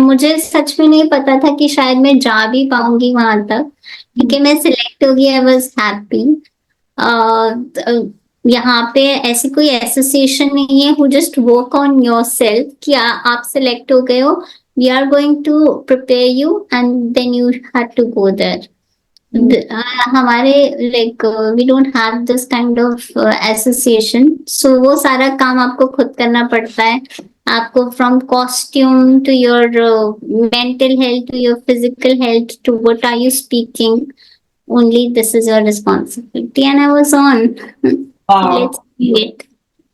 मुझे सच में नहीं पता था कि शायद मैं जा भी पाऊंगी वहां तक, क्योंकि मैं सिलेक्ट हो गई। I was happy. यहाँ पे ऐसी कोई एसोसिएशन नहीं है who just work on your self कि आप सिलेक्ट हो गए हो, we are going to prepare you and then you have to go there. हमारे like we don't have this kind of association, so वो सारा काम आपको खुद करना पड़ता है। आपको from costume to your mental health to your physical health to what are you speaking, only this is your responsibility. And I was on. Wow. Let's do it.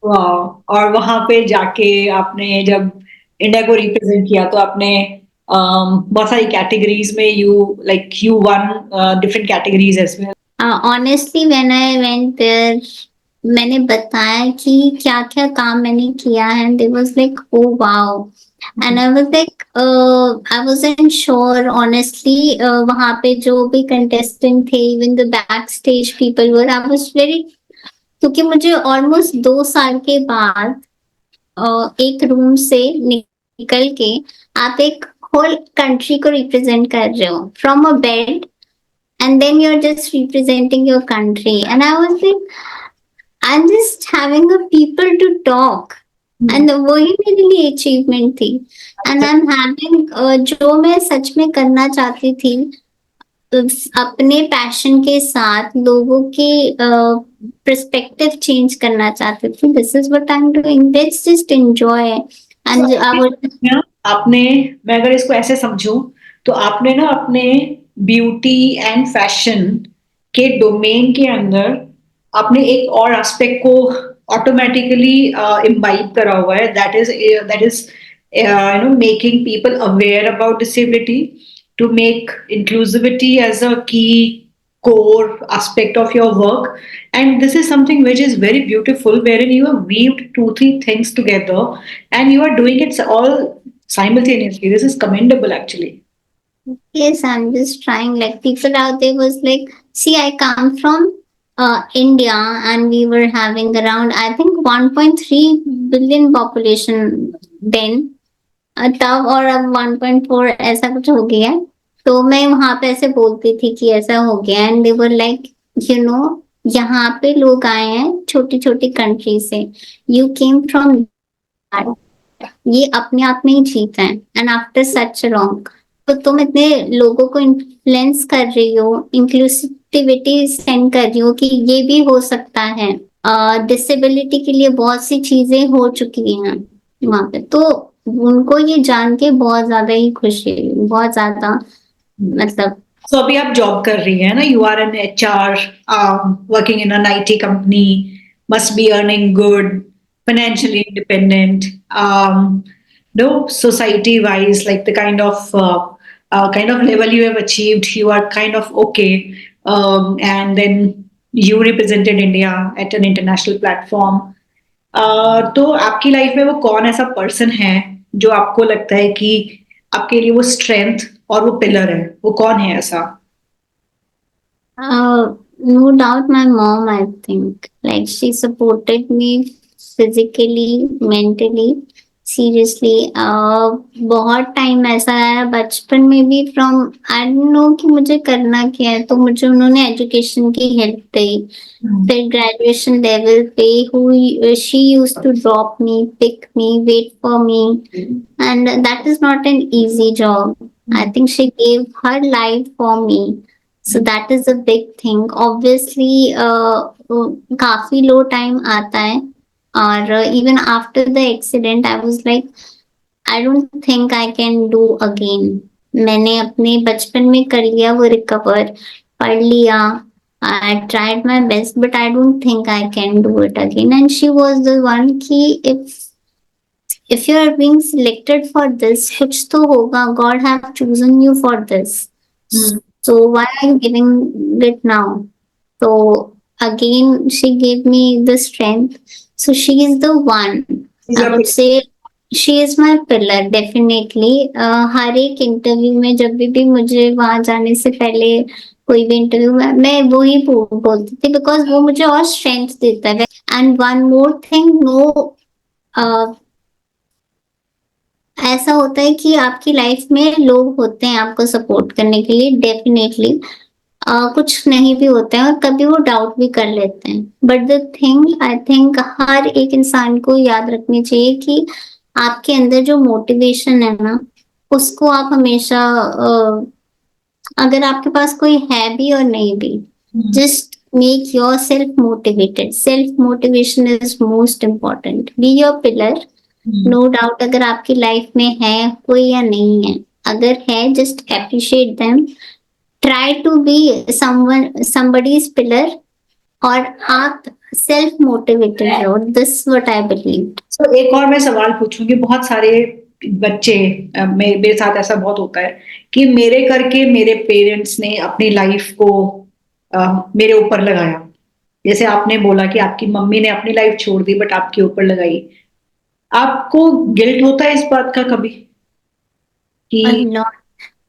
Wow. और वहां पे जाके आपने जब इंडिया को रिप्रेजेंट किया तो आपने बहुत सारी कैटेगरीज में you won different categories as well. Honestly, when I went there, मैंने बताया कि क्या क्या काम मैंने किया है, and they was like, oh wow. And I was like, I wasn't sure honestly. वहाँ पे जो भी contestant थे, even the backstage people were, I was very, क्योंकि मुझे ऑलमोस्ट 2 साल के बाद एक रूम से निकल के आप एक होल कंट्री को रिप्रेजेंट कर रहे हो from a bed, and then you are just representing your country. And I was like, I am just having a people to talk, and वही मेरे लिए अचीवमेंट थी। एंड आई एम हैविंग जो मैं सच में करना चाहती थी, अपने पैशन के साथ लोगों के पर्सपेक्टिव चेंज करना चाहती थी। This is what I am doing, let's just enjoy. And आपने, मैं अगर इसको ऐसे समझूं तो आपने ना अपने ब्यूटी एंड फैशन के डोमेन के अंदर आपने एक और एस्पेक्ट को ऑटोमेटिकली इम्बाइब करा हुआ है, that is making people aware about disability, to make inclusivity as a key core aspect of your work. And this is something which is very beautiful, wherein you have weaved two three things together and you are doing it all simultaneously. This is commendable actually. Yes, I'm just trying. Like people out there was like, see, I come from India, and we were having around I think 1.3 billion population then. तब और अब 1.4 ऐसा कुछ हो गया है। तो मैं वहां पे ऐसे बोलती थी कि ऐसा हो गया, and they were like, you know, यहाँ पे लोग आए हैं छोटी छोटी कंट्री से, यू केम फ्रॉम, ये अपने आप में ही जीत है, एंड आफ्टर सच लॉन्ग, तो तुम इतने लोगों को इन्फ्लुएंस कर रही हो, इंक्लूसिविटी सेंड कर रही हो कि ये भी हो सकता है। डिसेबिलिटी के लिए बहुत सी चीजें हो चुकी हैं वहां पे, तो उनको ये जान के बहुत ज्यादा ही खुशी हुई, बहुत ज्यादा, मतलब। So अभी आप जॉब कर रही हैं ना, you are an HR, working in an IT company, must be earning good, financially independent, no, society wise, like the kind of level you have achieved, you are kind of okay, and then you represented India at an international platform. तो आपकी लाइफ में वो कौन ऐसा पर्सन है जो आपको लगता है कि आपके लिए वो स्ट्रेंथ और वो पिलर है, वो कौन है ऐसा? No doubt my mom, I think. Like she supported me physically, mentally, seriously. बहुत टाइम ऐसा आया बचपन में भी, फ्रॉम आई डोंट नो कि मुझे करना क्या है, तो मुझे उन्होंने एजुकेशन की हेल्प दी। फिर ग्रेजुएशन लेवल पे she used to drop me, pick me, wait for me, and that is not an easy job. I think she gave her life for me. So that is a big thing. Obviously, काफी लो टाइम आता है, और even after the accident, I was like, I don't think I can do again. मैंने अपने बचपन में कर लिया वो रिकवर, पढ़ लिया, I tried my best, but I don't think I can do it again. And she was the one कि if you are being selected for this, कुछ तो होगा, God have chosen you for this. So why are you giving it now? So again, she gave me the strength. So she is the one. I would say she is my pillar, definitely. हर एक इंटरव्यू में जब भी मुझे वहां जाने से पहले कोई भी इंटरव्यू में मैं वो ही बोलती थी, बिकॉज वो मुझे और स्ट्रेंथ देता है. And one more thing, no, ऐसा होता है कि आपकी लाइफ में लोग होते हैं आपको सपोर्ट करने के लिए, डेफिनेटली. कुछ नहीं भी होते हैं और कभी वो डाउट भी कर लेते हैं, but the thing I think हर एक इंसान को याद रखनी चाहिए कि आपके अंदर जो मोटिवेशन है ना, उसको आप हमेशा, अगर आपके पास कोई है भी और नहीं भी, just make yourself motivated. Self motivation is most important. Be your pillar. No doubt, अगर आपकी लाइफ में है कोई या नहीं है, अगर है, just appreciate them. Try to be somebody's pillar, और आप सेल्फ मोटिवेटेड रहो. This what I believe. So एक और मैं सवाल पूछूंगी. बहुत सारे बच्चे, मेरे साथ ऐसा बहुत होता है कि मेरे करके मेरे पेरेंट्स ने अपनी लाइफ को मेरे ऊपर लगाया. जैसे आपने बोला कि आपकी मम्मी ने अपनी लाइफ छोड़ दी बट आपके ऊपर लगाई. आपको गिल्ट होता है इस बात का कभी कि?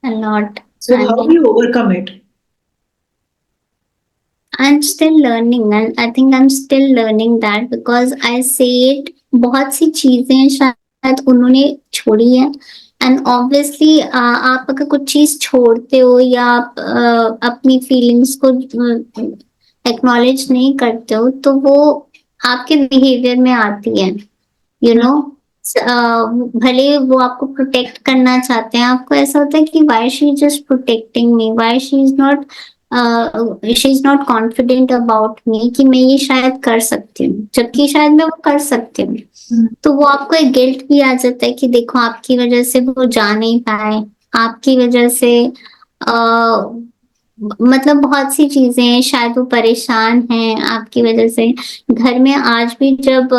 A lot. So how do you overcome it? I'm still learning, and I think I'm still learning that, because I say it, बहुत सी चीजें शायद उन्होंने छोड़ी है, एंड ऑब्वियसली आप अगर कुछ चीज छोड़ते हो या आप अपनी फीलिंग्स को एक्नॉलेज नहीं करते हो, तो वो आपके बिहेवियर में आती है, यू नो. भले वो आपको प्रोटेक्ट करना चाहते हैं, आपको ऐसा होता है कि why she is just protecting me, why she is not confident about me कि मैं ये शायद कर सकती हूँ, जबकि शायद मैं वो कर सकती हूँ. तो वो आपको एक गिल्ट भी आ जाता है कि देखो आपकी वजह से वो जा नहीं पाए, आपकी वजह से मतलब बहुत सी चीजें हैं, शायद वो परेशान हैं आपकी वजह से। घर में आज भी जब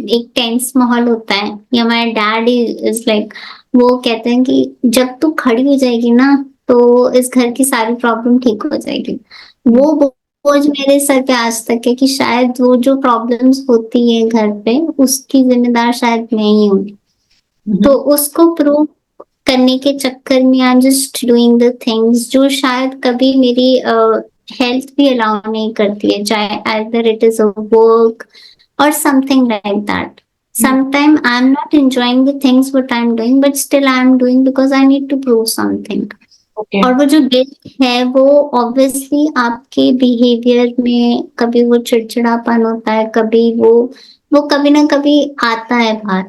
एक टेंस माहौल होता है, या माय डैड इज लाइक, वो कहते हैं कि जब तू खड़ी हो जाएगी ना तो इस घर की सारी प्रॉब्लम ठीक हो जाएगी। वो बोझ मेरे सर पे आज तक है कि शायद वो जो प्रॉब्लम्स होती है घर पे, उसकी जिम्मेदार शायद मैं ही हूँ। तो उसको प्रूव करने के चक्कर में आई am just doing the things जो शायद कभी मेरी हेल्थ भी अलाउ नहीं करती है, चाहे either it is a work or something like that. Sometime I'm not enjoying the things what I'm doing, but still I'm doing because I need to prove something. Okay. और वो जो गिल्ट है वो ऑब्वियसली आपके बिहेवियर में कभी वो चिड़चिड़ापन होता है, कभी वो कभी ना कभी आता है बाहर।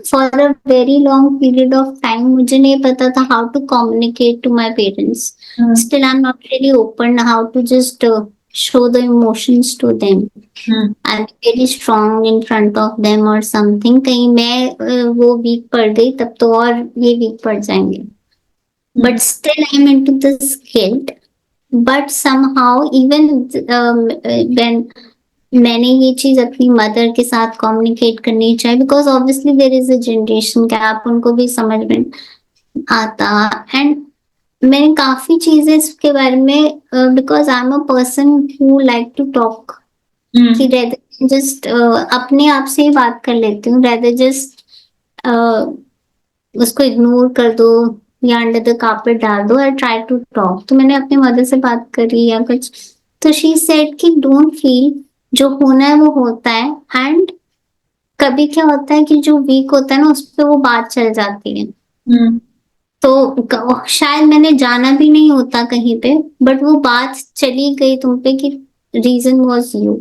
For a very long period of time मुझे नहीं पता था how to communicate to my parents. Still I am not really open how to just show the emotions to them. I'm very strong in front of them or something. कहीं मैं वो वीक पड़ गई तब तो और ये वीक पड़ जाएंगे। But still I'm into this guilt. But somehow even when मैंने ये चीज अपनी मदर के साथ कम्युनिकेट करनी चाहिए, because obviously there is a generation gap, उनको भी समझ में आता। एंड मैंने काफी चीजें इसके बारे में, because I am a person who like to talk, कि रेदर जस्ट अपने आप से ही बात कर लेती हूँ, रेदर जस्ट उसको इग्नोर कर दो या अंडर द कार्पेट डाल दो। I try to talk. तो मैंने अपनी मदर से बात करी या कुछ, तो शी सेड कि डोंट फील, जो होना है वो होता है। एंड कभी क्या होता है कि जो वीक होता है ना उस पर वो बात चल जाती है। तो शायद मैंने जाना भी नहीं होता कहीं पे, बट वो बात चली गई तुम पे कि रीजन वॉज यू।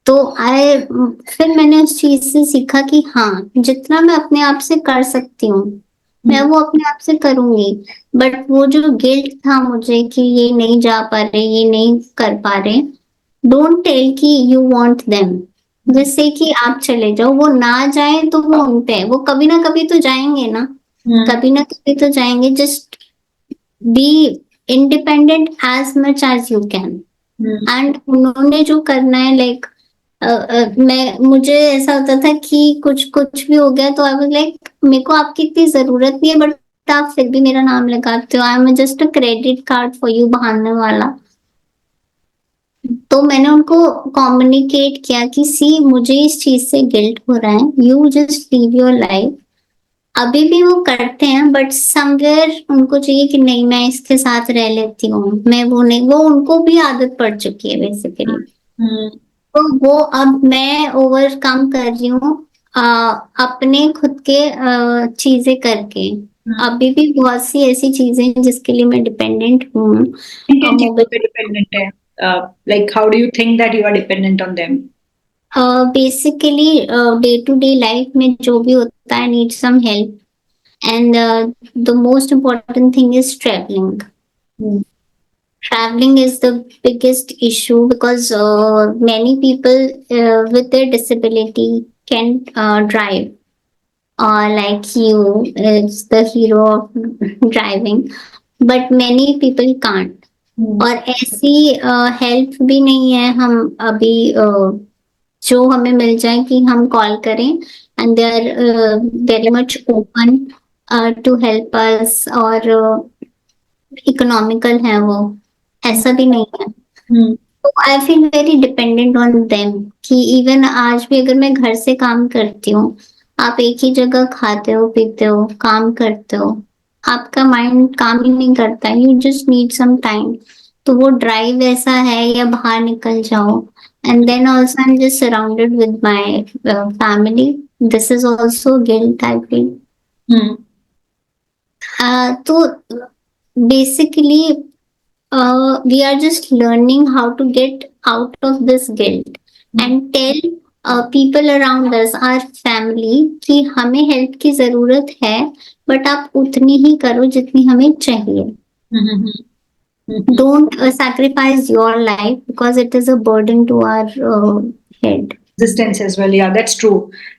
तो फिर मैंने उस चीज से सीखा कि हाँ, जितना मैं अपने आप से कर सकती हूँ मैं वो अपने आप से करूंगी। बट वो जो गिल्ट था मुझे कि ये नहीं जा पा रहे, ये नहीं कर पा रहे, डोंट टेल कि यू वांट देम, जिससे कि आप चले जाओ। वो ना जाए तो वो उन पे है, वो कभी ना कभी तो जाएंगे ना, कभी ना कभी तो जाएंगे। Just be independent as much as you can. And उन्होंने जो करना है, लाइक मुझे ऐसा होता था कि कुछ कुछ भी हो गया तो आई वाज लाइक, मेरे को आपकी इतनी जरूरत नहीं है, बट आप फिर भी मेरा नाम लगाते हो। आई am just a credit card for you, बहाने वाला। तो मैंने उनको कम्युनिकेट किया कि सी, मुझे इस चीज से गिल्ट हो रहा है, you just leave your life. अभी भी वो करते हैं, बट समवेयर उनको चाहिए कि नहीं, मैं इसके साथ रह लेती हूँ, मैं वो नहीं, वो उनको भी आदत पड़ चुकी है बेसिकली। तो वो अब मैं ओवरकम कर रही हूँ अपने खुद के चीजें करके। अभी भी बहुत सी ऐसी चीजें हैं जिसके लिए मैं डिपेंडेंट हूँ। डिपेंडेंट है, like how do you think that you are dependent on them? Basically day to day life में जो भी होता है, need some help, and the most important thing is travelling. Traveling is the biggest issue because many people with their disability can drive. Like you is the hero of driving, but many people can't. और ऐसी हेल्प भी नहीं है हम अभी जो हमें मिल जाए कि हम कॉल करें and they are very much open to help us, और इकोनॉमिकल है वो, ऐसा भी नहीं है। तो I feel very dependent on them कि इवन आज भी अगर मैं घर से काम करती हूँ, आप एक ही जगह खाते हो, पीते हो, काम करते हो, आपका माइंड काम ही नहीं करता, you just need some time. तो वो ड्राइव ऐसा है, या बाहर निकल जाओ। And then also I am just surrounded with my family, this is also guilt I feel. तो basically we are just learning how to get out of this guilt and tell people around us, our family, कि हमें हेल्प की जरूरत है, बट आप उतनी ही करो जितनी हमें चाहिए। Don't sacrifice your life because it is a burden to our head. Existence as well, yeah, that's true.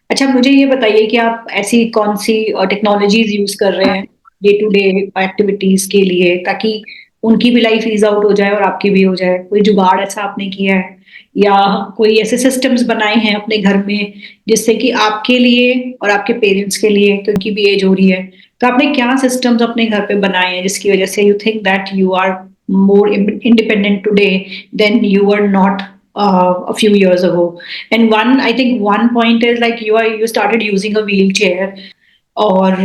अच्छा, मुझे ये बताइए कि आप ऐसी कौन सी टेक्नोलॉजीज यूज कर रहे हैं डे टू डे एक्टिविटीज के लिए, ताकि उनकी भी लाइफ ईज आउट हो जाए और आपकी भी हो जाए? कोई जुगाड़ ऐसा आपने किया है, या कोई ऐसे सिस्टम्स बनाए हैं अपने घर में जिससे कि आपके लिए और आपके पेरेंट्स के लिए, तो उनकी भी एज हो रही है, तो आपने क्या सिस्टम्स अपने घर पे बनाए हैं जिसकी वजह से you think that you are more independent today than you were not a few years ago? And I think one point is like you started using a wheelchair, और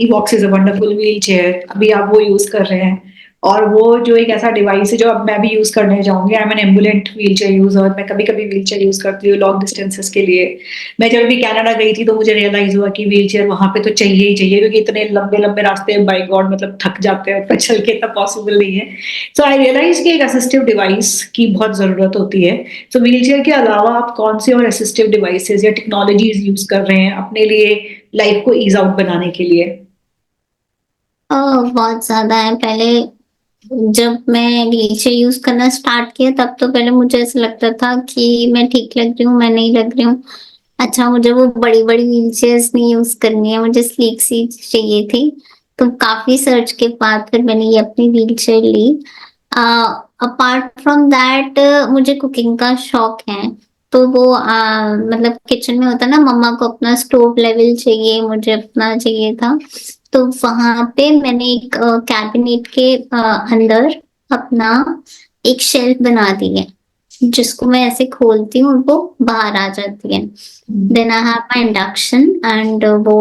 Evox is a wonderful wheel chair, अभी आप वो यूज कर रहे हैं, और वो जो एक ऐसा डिवाइस है जो अब मैं भी यूज करने जाऊंगी। I am an ambulant wheel chair user, मैं कभी कभी व्हील चेयर यूज करती हूँ लॉन्ग डिस्टेंसेस के लिए। मैं जब भी कनाडा गई थी तो मुझे रियलाइज हुआ कि व्हील चेयर वहां पे तो चाहिए ही चाहिए, क्योंकि इतने लंबे लंबे रास्ते बाई गॉड मतलब थक जाते हैं, पर चल के इतना पॉसिबल नहीं है। सो आई रियलाइज कि एक असिस्टिव डिवाइस की बहुत जरूरत होती है। सो व्हील चेयर के अलावा आप कौन से और असिस्टिव डिवाइसेज या टेक्नोलॉजीज यूज कर रहे हैं अपने लिए लाइफ को ईज आउट बनाने के लिए? बहुत ज्यादा है। पहले जब मैं व्हीलचेयर यूज करना स्टार्ट किया तब तो पहले मुझे ऐसा लगता था कि मैं ठीक लग रही हूँ, मैं नहीं लग रही हूँ। अच्छा, मुझे वो बड़ी बड़ी व्हीलचेयर्स नहीं यूज करनी है, मुझे स्लीक सी चाहिए थी। तो काफी सर्च के बाद फिर मैंने ये अपनी व्हीलचेयर ली। अपार्ट फ्रॉम दैट मुझे कुकिंग का शौक है। तो वो मतलब किचन में होता है ना, मम्मा को अपना स्टोव लेवल चाहिए, मुझे अपना चाहिए था। तो वहां पे मैंने एक कैबिनेट के अंदर अपना एक शेल्फ बना दी है, जिसको मैं ऐसे खोलती हूँ और वो बाहर आ जाती है। Then I have my induction and वो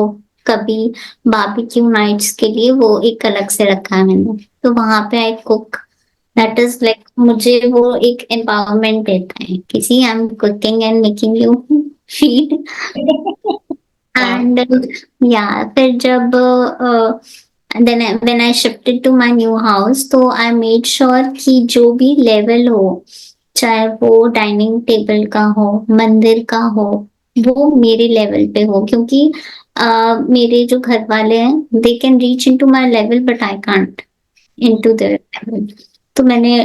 कभी बारबेक्यू नाइट्स के लिए वो एक अलग से रखा है मैंने। तो वहां पे I cook. That is like मुझे वो एक एम्पावरमेंट देता है किसी, I am cooking and making you feed. And या फिर जब then when I shifted to my new house, तो I made sure कि जो भी लेवल हो, चाहे वो डाइनिंग टेबल का हो, मंदिर का हो, वो मेरे लेवल पे हो। क्योंकि मेरे जो घर वाले हैं they can reach into my level but I can't into their level. तो मैंने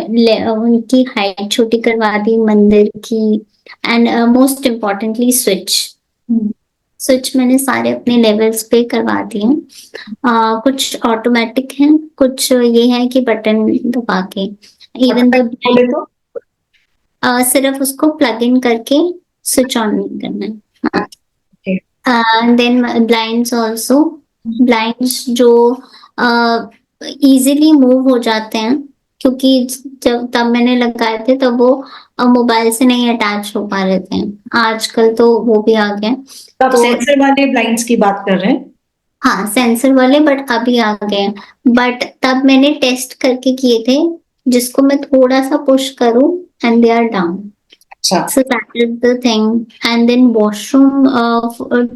उनकी हाइट छोटी करवा दी मंदिर की। एंड मोस्ट इम्पोर्टेंटली स्विच मैंने सारे अपने लेवल्स पे करवा दिए। कुछ ऑटोमेटिक हैं, कुछ ये है कि बटन दबा के। इवन द बोले तो सिर्फ उसको प्लग इन करके स्विच ऑन नहीं करना है। देन ब्लाइंड्स ऑल्सो, ब्लाइंड्स जो इजीली मूव हो जाते हैं, क्योंकि जब तब मैंने लगाए थे तब वो मोबाइल से नहीं अटैच हो पा रहे थे। आजकल तो वो भी आ गए। आप तो सेंसर वाले ब्लाइंड्स की बात कर रहे हैं? हाँ, सेंसर वाले बट अभी आ गए हैं। बट तब मैंने टेस्ट करके किए थे, जिसको मैं थोड़ा सा पुश करूं एंड दे आर डाउन। अच्छा। So that is the thing. And then washroom,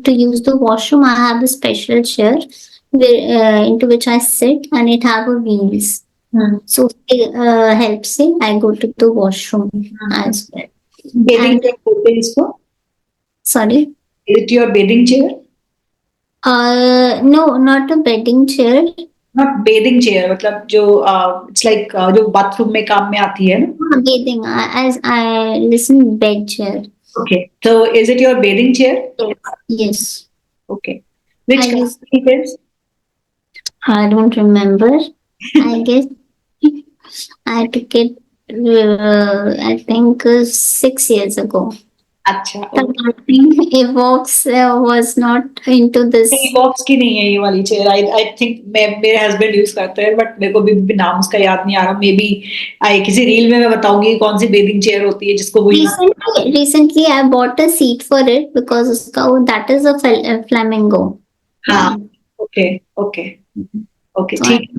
to use the washroom, I have a special chair into which I sit, and it have a wheels. So it helps me. I go to the washroom as well. Bedding And chair बोलते हैं इसको? sorry, is it your bedding chair? no, not a bedding chair. Not bedding chair, मतलब जो इट्स लाइक जो बाथरूम में काम में आती है ना? Bathing, as I listen, bed chair. Okay, तो is it your bedding chair? Yes, okay, which I use. Company it is? I don't remember. I guess I took it. I think 6 years ago. अच्छा, But okay. I think Evox was not into this. Box की नहीं है ये वाली चेयर। आई थिंक मैं मेरे हस्बैंड यूज करते हैं, बट मेरे को भी नाम उसका याद नहीं आ रहा। मे बी आई किसी रील में मैं बताऊंगी कौन सी बेडिंग चेयर होती है जिसको वो use. Recently, I bought a seat for it because that is a flamingo. हाँ, ओके ओके ओके, So ठीक।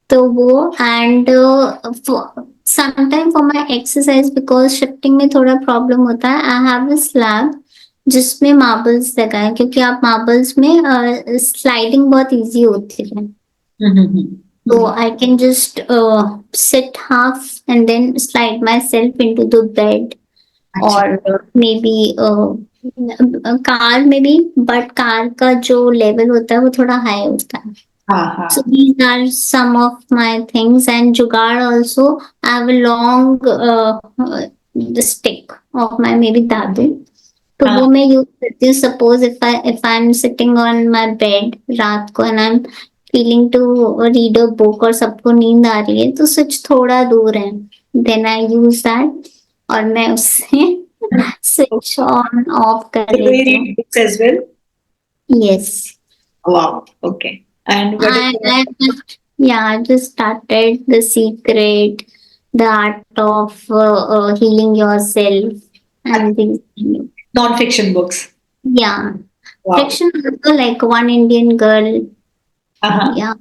तो वो and sometime for my exercise, because shifting में थोड़ा प्रॉब्लम होता है, आई हैव अ स्लैब जिसमें मार्बल्स लगाए, क्योंकि आप मार्बल्स में स्लाइडिंग बहुत इजी होती है। तो I can just sit half and then slide myself into the bed, और मे बी कार में भी, बट कार का जो लेवल होता है वो थोड़ा हाई होता है। हाँ हाँ। So these are some of my things, and jugaad also. I have a long the stick of my maybe dadu. तो वो मैं यूज करती हूँ। Suppose if I'm sitting on my bed रात को and I'm feeling to read a book और सबको नींद आ रही है तो स्विच थोड़ा दूर है, देन आई यूज दैट और मैं उससे स्विच ऑन ऑफ कर So do you लेती हूँ. read books as well? Yes. Wow. Okay. And what is I just, yeah, I just started The Secret, The Art of Healing Yourself, and these. non-fiction books? Yeah, Wow. fiction also like One Indian Girl. Uh-huh. Yeah,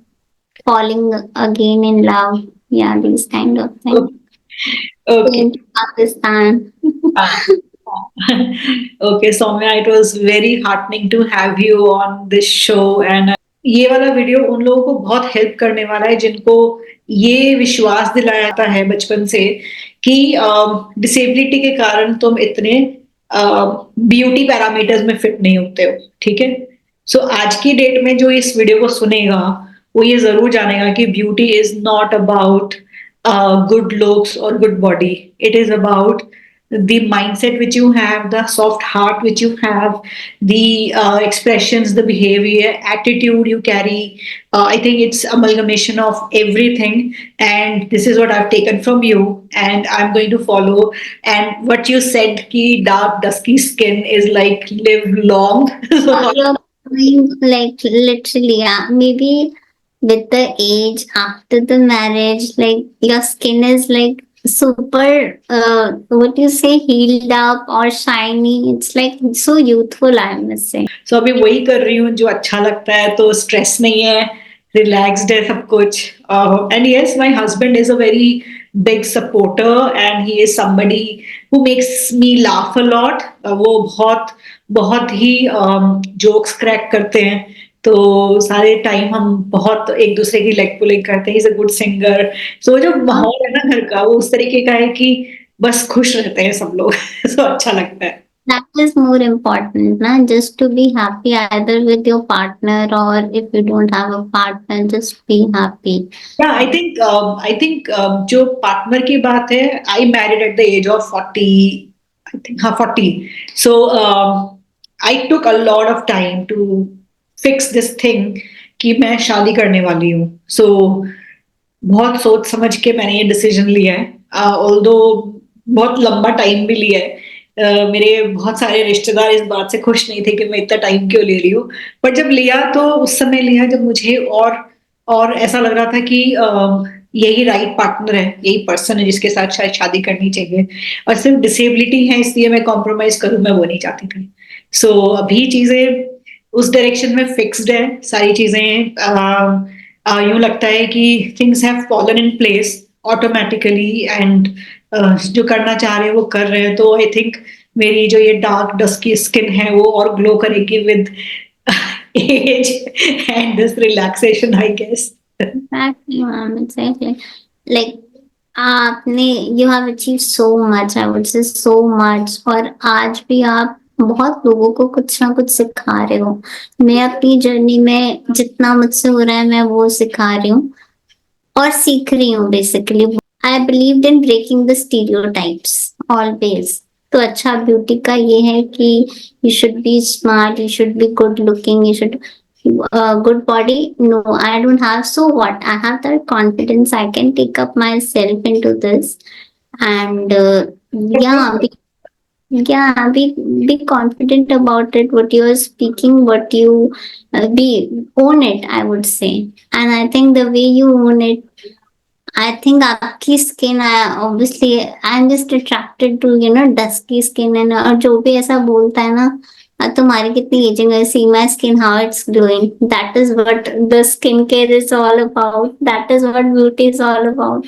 Falling Again in Love. Yeah, these kind of things. Okay. Going to Pakistan. Ah. Okay, Soumya, it was very heartening to have you on this show and ये वाला वीडियो उन लोगों को बहुत हेल्प करने वाला है जिनको ये विश्वास दिलाया जाता है बचपन से कि डिसेबिलिटी के कारण तुम इतने ब्यूटी पैरामीटर्स में फिट नहीं होते हो, ठीक है? सो आज की डेट में जो इस वीडियो को सुनेगा वो ये जरूर जानेगा कि beauty is not about good looks or good body. It is about the mindset which you have, the soft heart which you have, the expressions, the behavior, attitude you carry. I think it's amalgamation of everything, and this is what I've taken from you, and I'm going to follow. And what you said, ki dark, dusky skin is like live long. So You're going like literally, yeah, maybe with the age after the marriage, like your skin is like super, what do you say, healed up or shiny. It's like so youthful, I must say. सो अभी वही कर रही हूँ जो अच्छा लगता है, तो स्ट्रेस नहीं है, रिलैक्स्ड है सब कुछ. And yes, my husband is a very big supporter and he is somebody who makes me laugh a lot. वो बहुत बहुत ही जोक्स क्रैक करते हैं, तो सारे टाइम हम बहुत एक दूसरे की लेग पुलिंग करते हैं. Is a good singer. So जो माहौल है ना घर का वो उस तरीके का है कि बस खुश रहते हैं सब लोग. सो अच्छा लगता है. That is more important, na? Just to be happy either with your partner or if you don't have a partner, just be happy. Yeah, I think जो पार्टनर की बात है, I married at the age of 40, I think हाँ 40. So I took a lot of time to fix this thing कि मैं शादी करने वाली हूँ. So बहुत सोच समझ के मैंने ये डिसीजन लिया है. ऑल्दो बहुत लंबा टाइम भी लिया है. मेरे बहुत सारे रिश्तेदार इस बात से खुश नहीं थे कि मैं इतना टाइम क्यों ले रही हूँ, पर जब लिया तो उस समय लिया जब मुझे और ऐसा लग रहा था कि यही राइट पार्टनर है, यही पर्सन है जिसके साथ शायद शादी करनी चाहिए. और सिर्फ डिसेबिलिटी है इसलिए मैं कॉम्प्रोमाइज करूं, मैं वो नहीं चाहती थी. सो अभी चीजें उस डायरेक्शन में फिक्स्ड है. सारी चीजें यूं लगता है कि things have fallen in place automatically, and जो करना चाह रहे हैं वो कर रहे हैं. तो आई थिंक मेरी जो ये डार्क डस्की स्किन है वो और ग्लो करेगी with age and this relaxation, I guess. Exactly, ma'am. Exactly. Like आपने you have achieved so much, I would say so much. और आज भी आप बहुत लोगों को कुछ ना कुछ सिखा रहे हो. मैं अपनी जर्नी में जितना मुझसे हो रहा है मैं वो सिखा रही हूँ और सीख रही हूँ basically. I believe in breaking the stereotypes always. तो अच्छा ब्यूटी का ये है कि you should be smart, you should be good looking, you should good body. No, I don't have. So what? I have that confidence. I can take up myself into this, and yeah, be confident about it. What you are speaking, what you be own it. I would say, and I think the way you own it, I think आपकी skin, obviously I'm just attracted to dusky skin, and और जो भी ऐसा बोलता है ना तुम्हारी कितनी एजिंग है, see my skin how it's glowing. That is what the skincare is all about. That is what beauty is all about.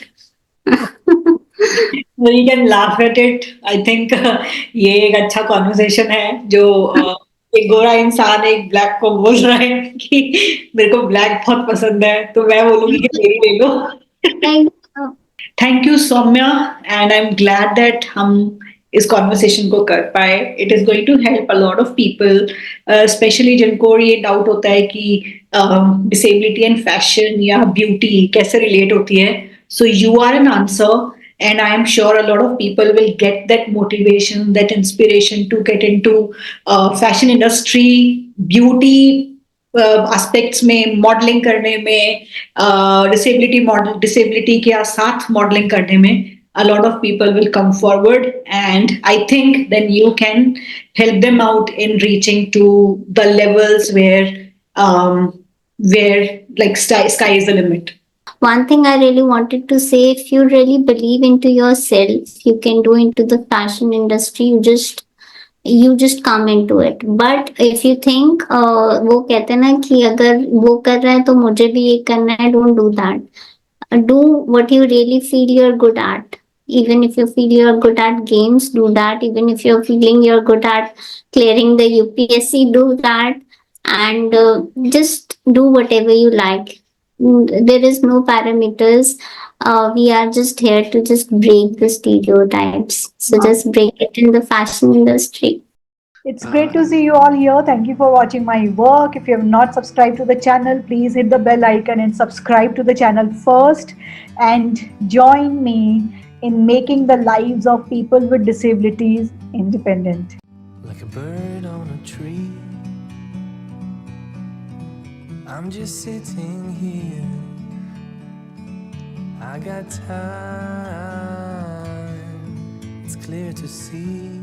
Well, you can laugh at it. I think ये एक अच्छा कॉन्वर्सेशन है जो एक गोरा इंसान एक ब्लैक को बोल रहा है कि मेरे को ब्लैक बहुत पसंद है, तो मैं बोलूंगी कि मेरी ले लो. Thank you Saumya, and I am glad that हम इस कॉन्वर्सेशन को कर पाए. It is going to help a lot of people, specially जिनको ये डाउट होता है कि डिसेबिलिटी एंड फैशन या ब्यूटी कैसे रिलेट होती है. So you are an answer, and I am sure a lot of people will get that motivation, that inspiration to get into fashion industry, beauty, aspects में, मॉडलिंग करने में, डिसेबिलिटी के साथ मॉडलिंग करने में, a lot of people will come forward, and I think then you can help them out in reaching to the levels um, where like sky is the limit. One thing I really wanted to say, if you really believe into yourself, you can do into the fashion industry. You just come into it. But if you think वो कहते हैं ना कि अगर वो कर रहा है तो मुझे भी ये करना है, don't do that. Do what you really feel you're good at. Even if you feel you're good at games, do that. Even if you're feeling you're good at clearing the UPSC, do that. And just do whatever you like. There is no parameters. We are just here to just break the stereotypes. So just break it in the fashion industry. It's great to see you all here. Thank you for watching my work. If you have not subscribed to the channel, please hit the bell icon and subscribe to the channel first. And join me in making the lives of people with disabilities independent. Like a bird on a tree, I'm just sitting here. I got time, it's clear to see.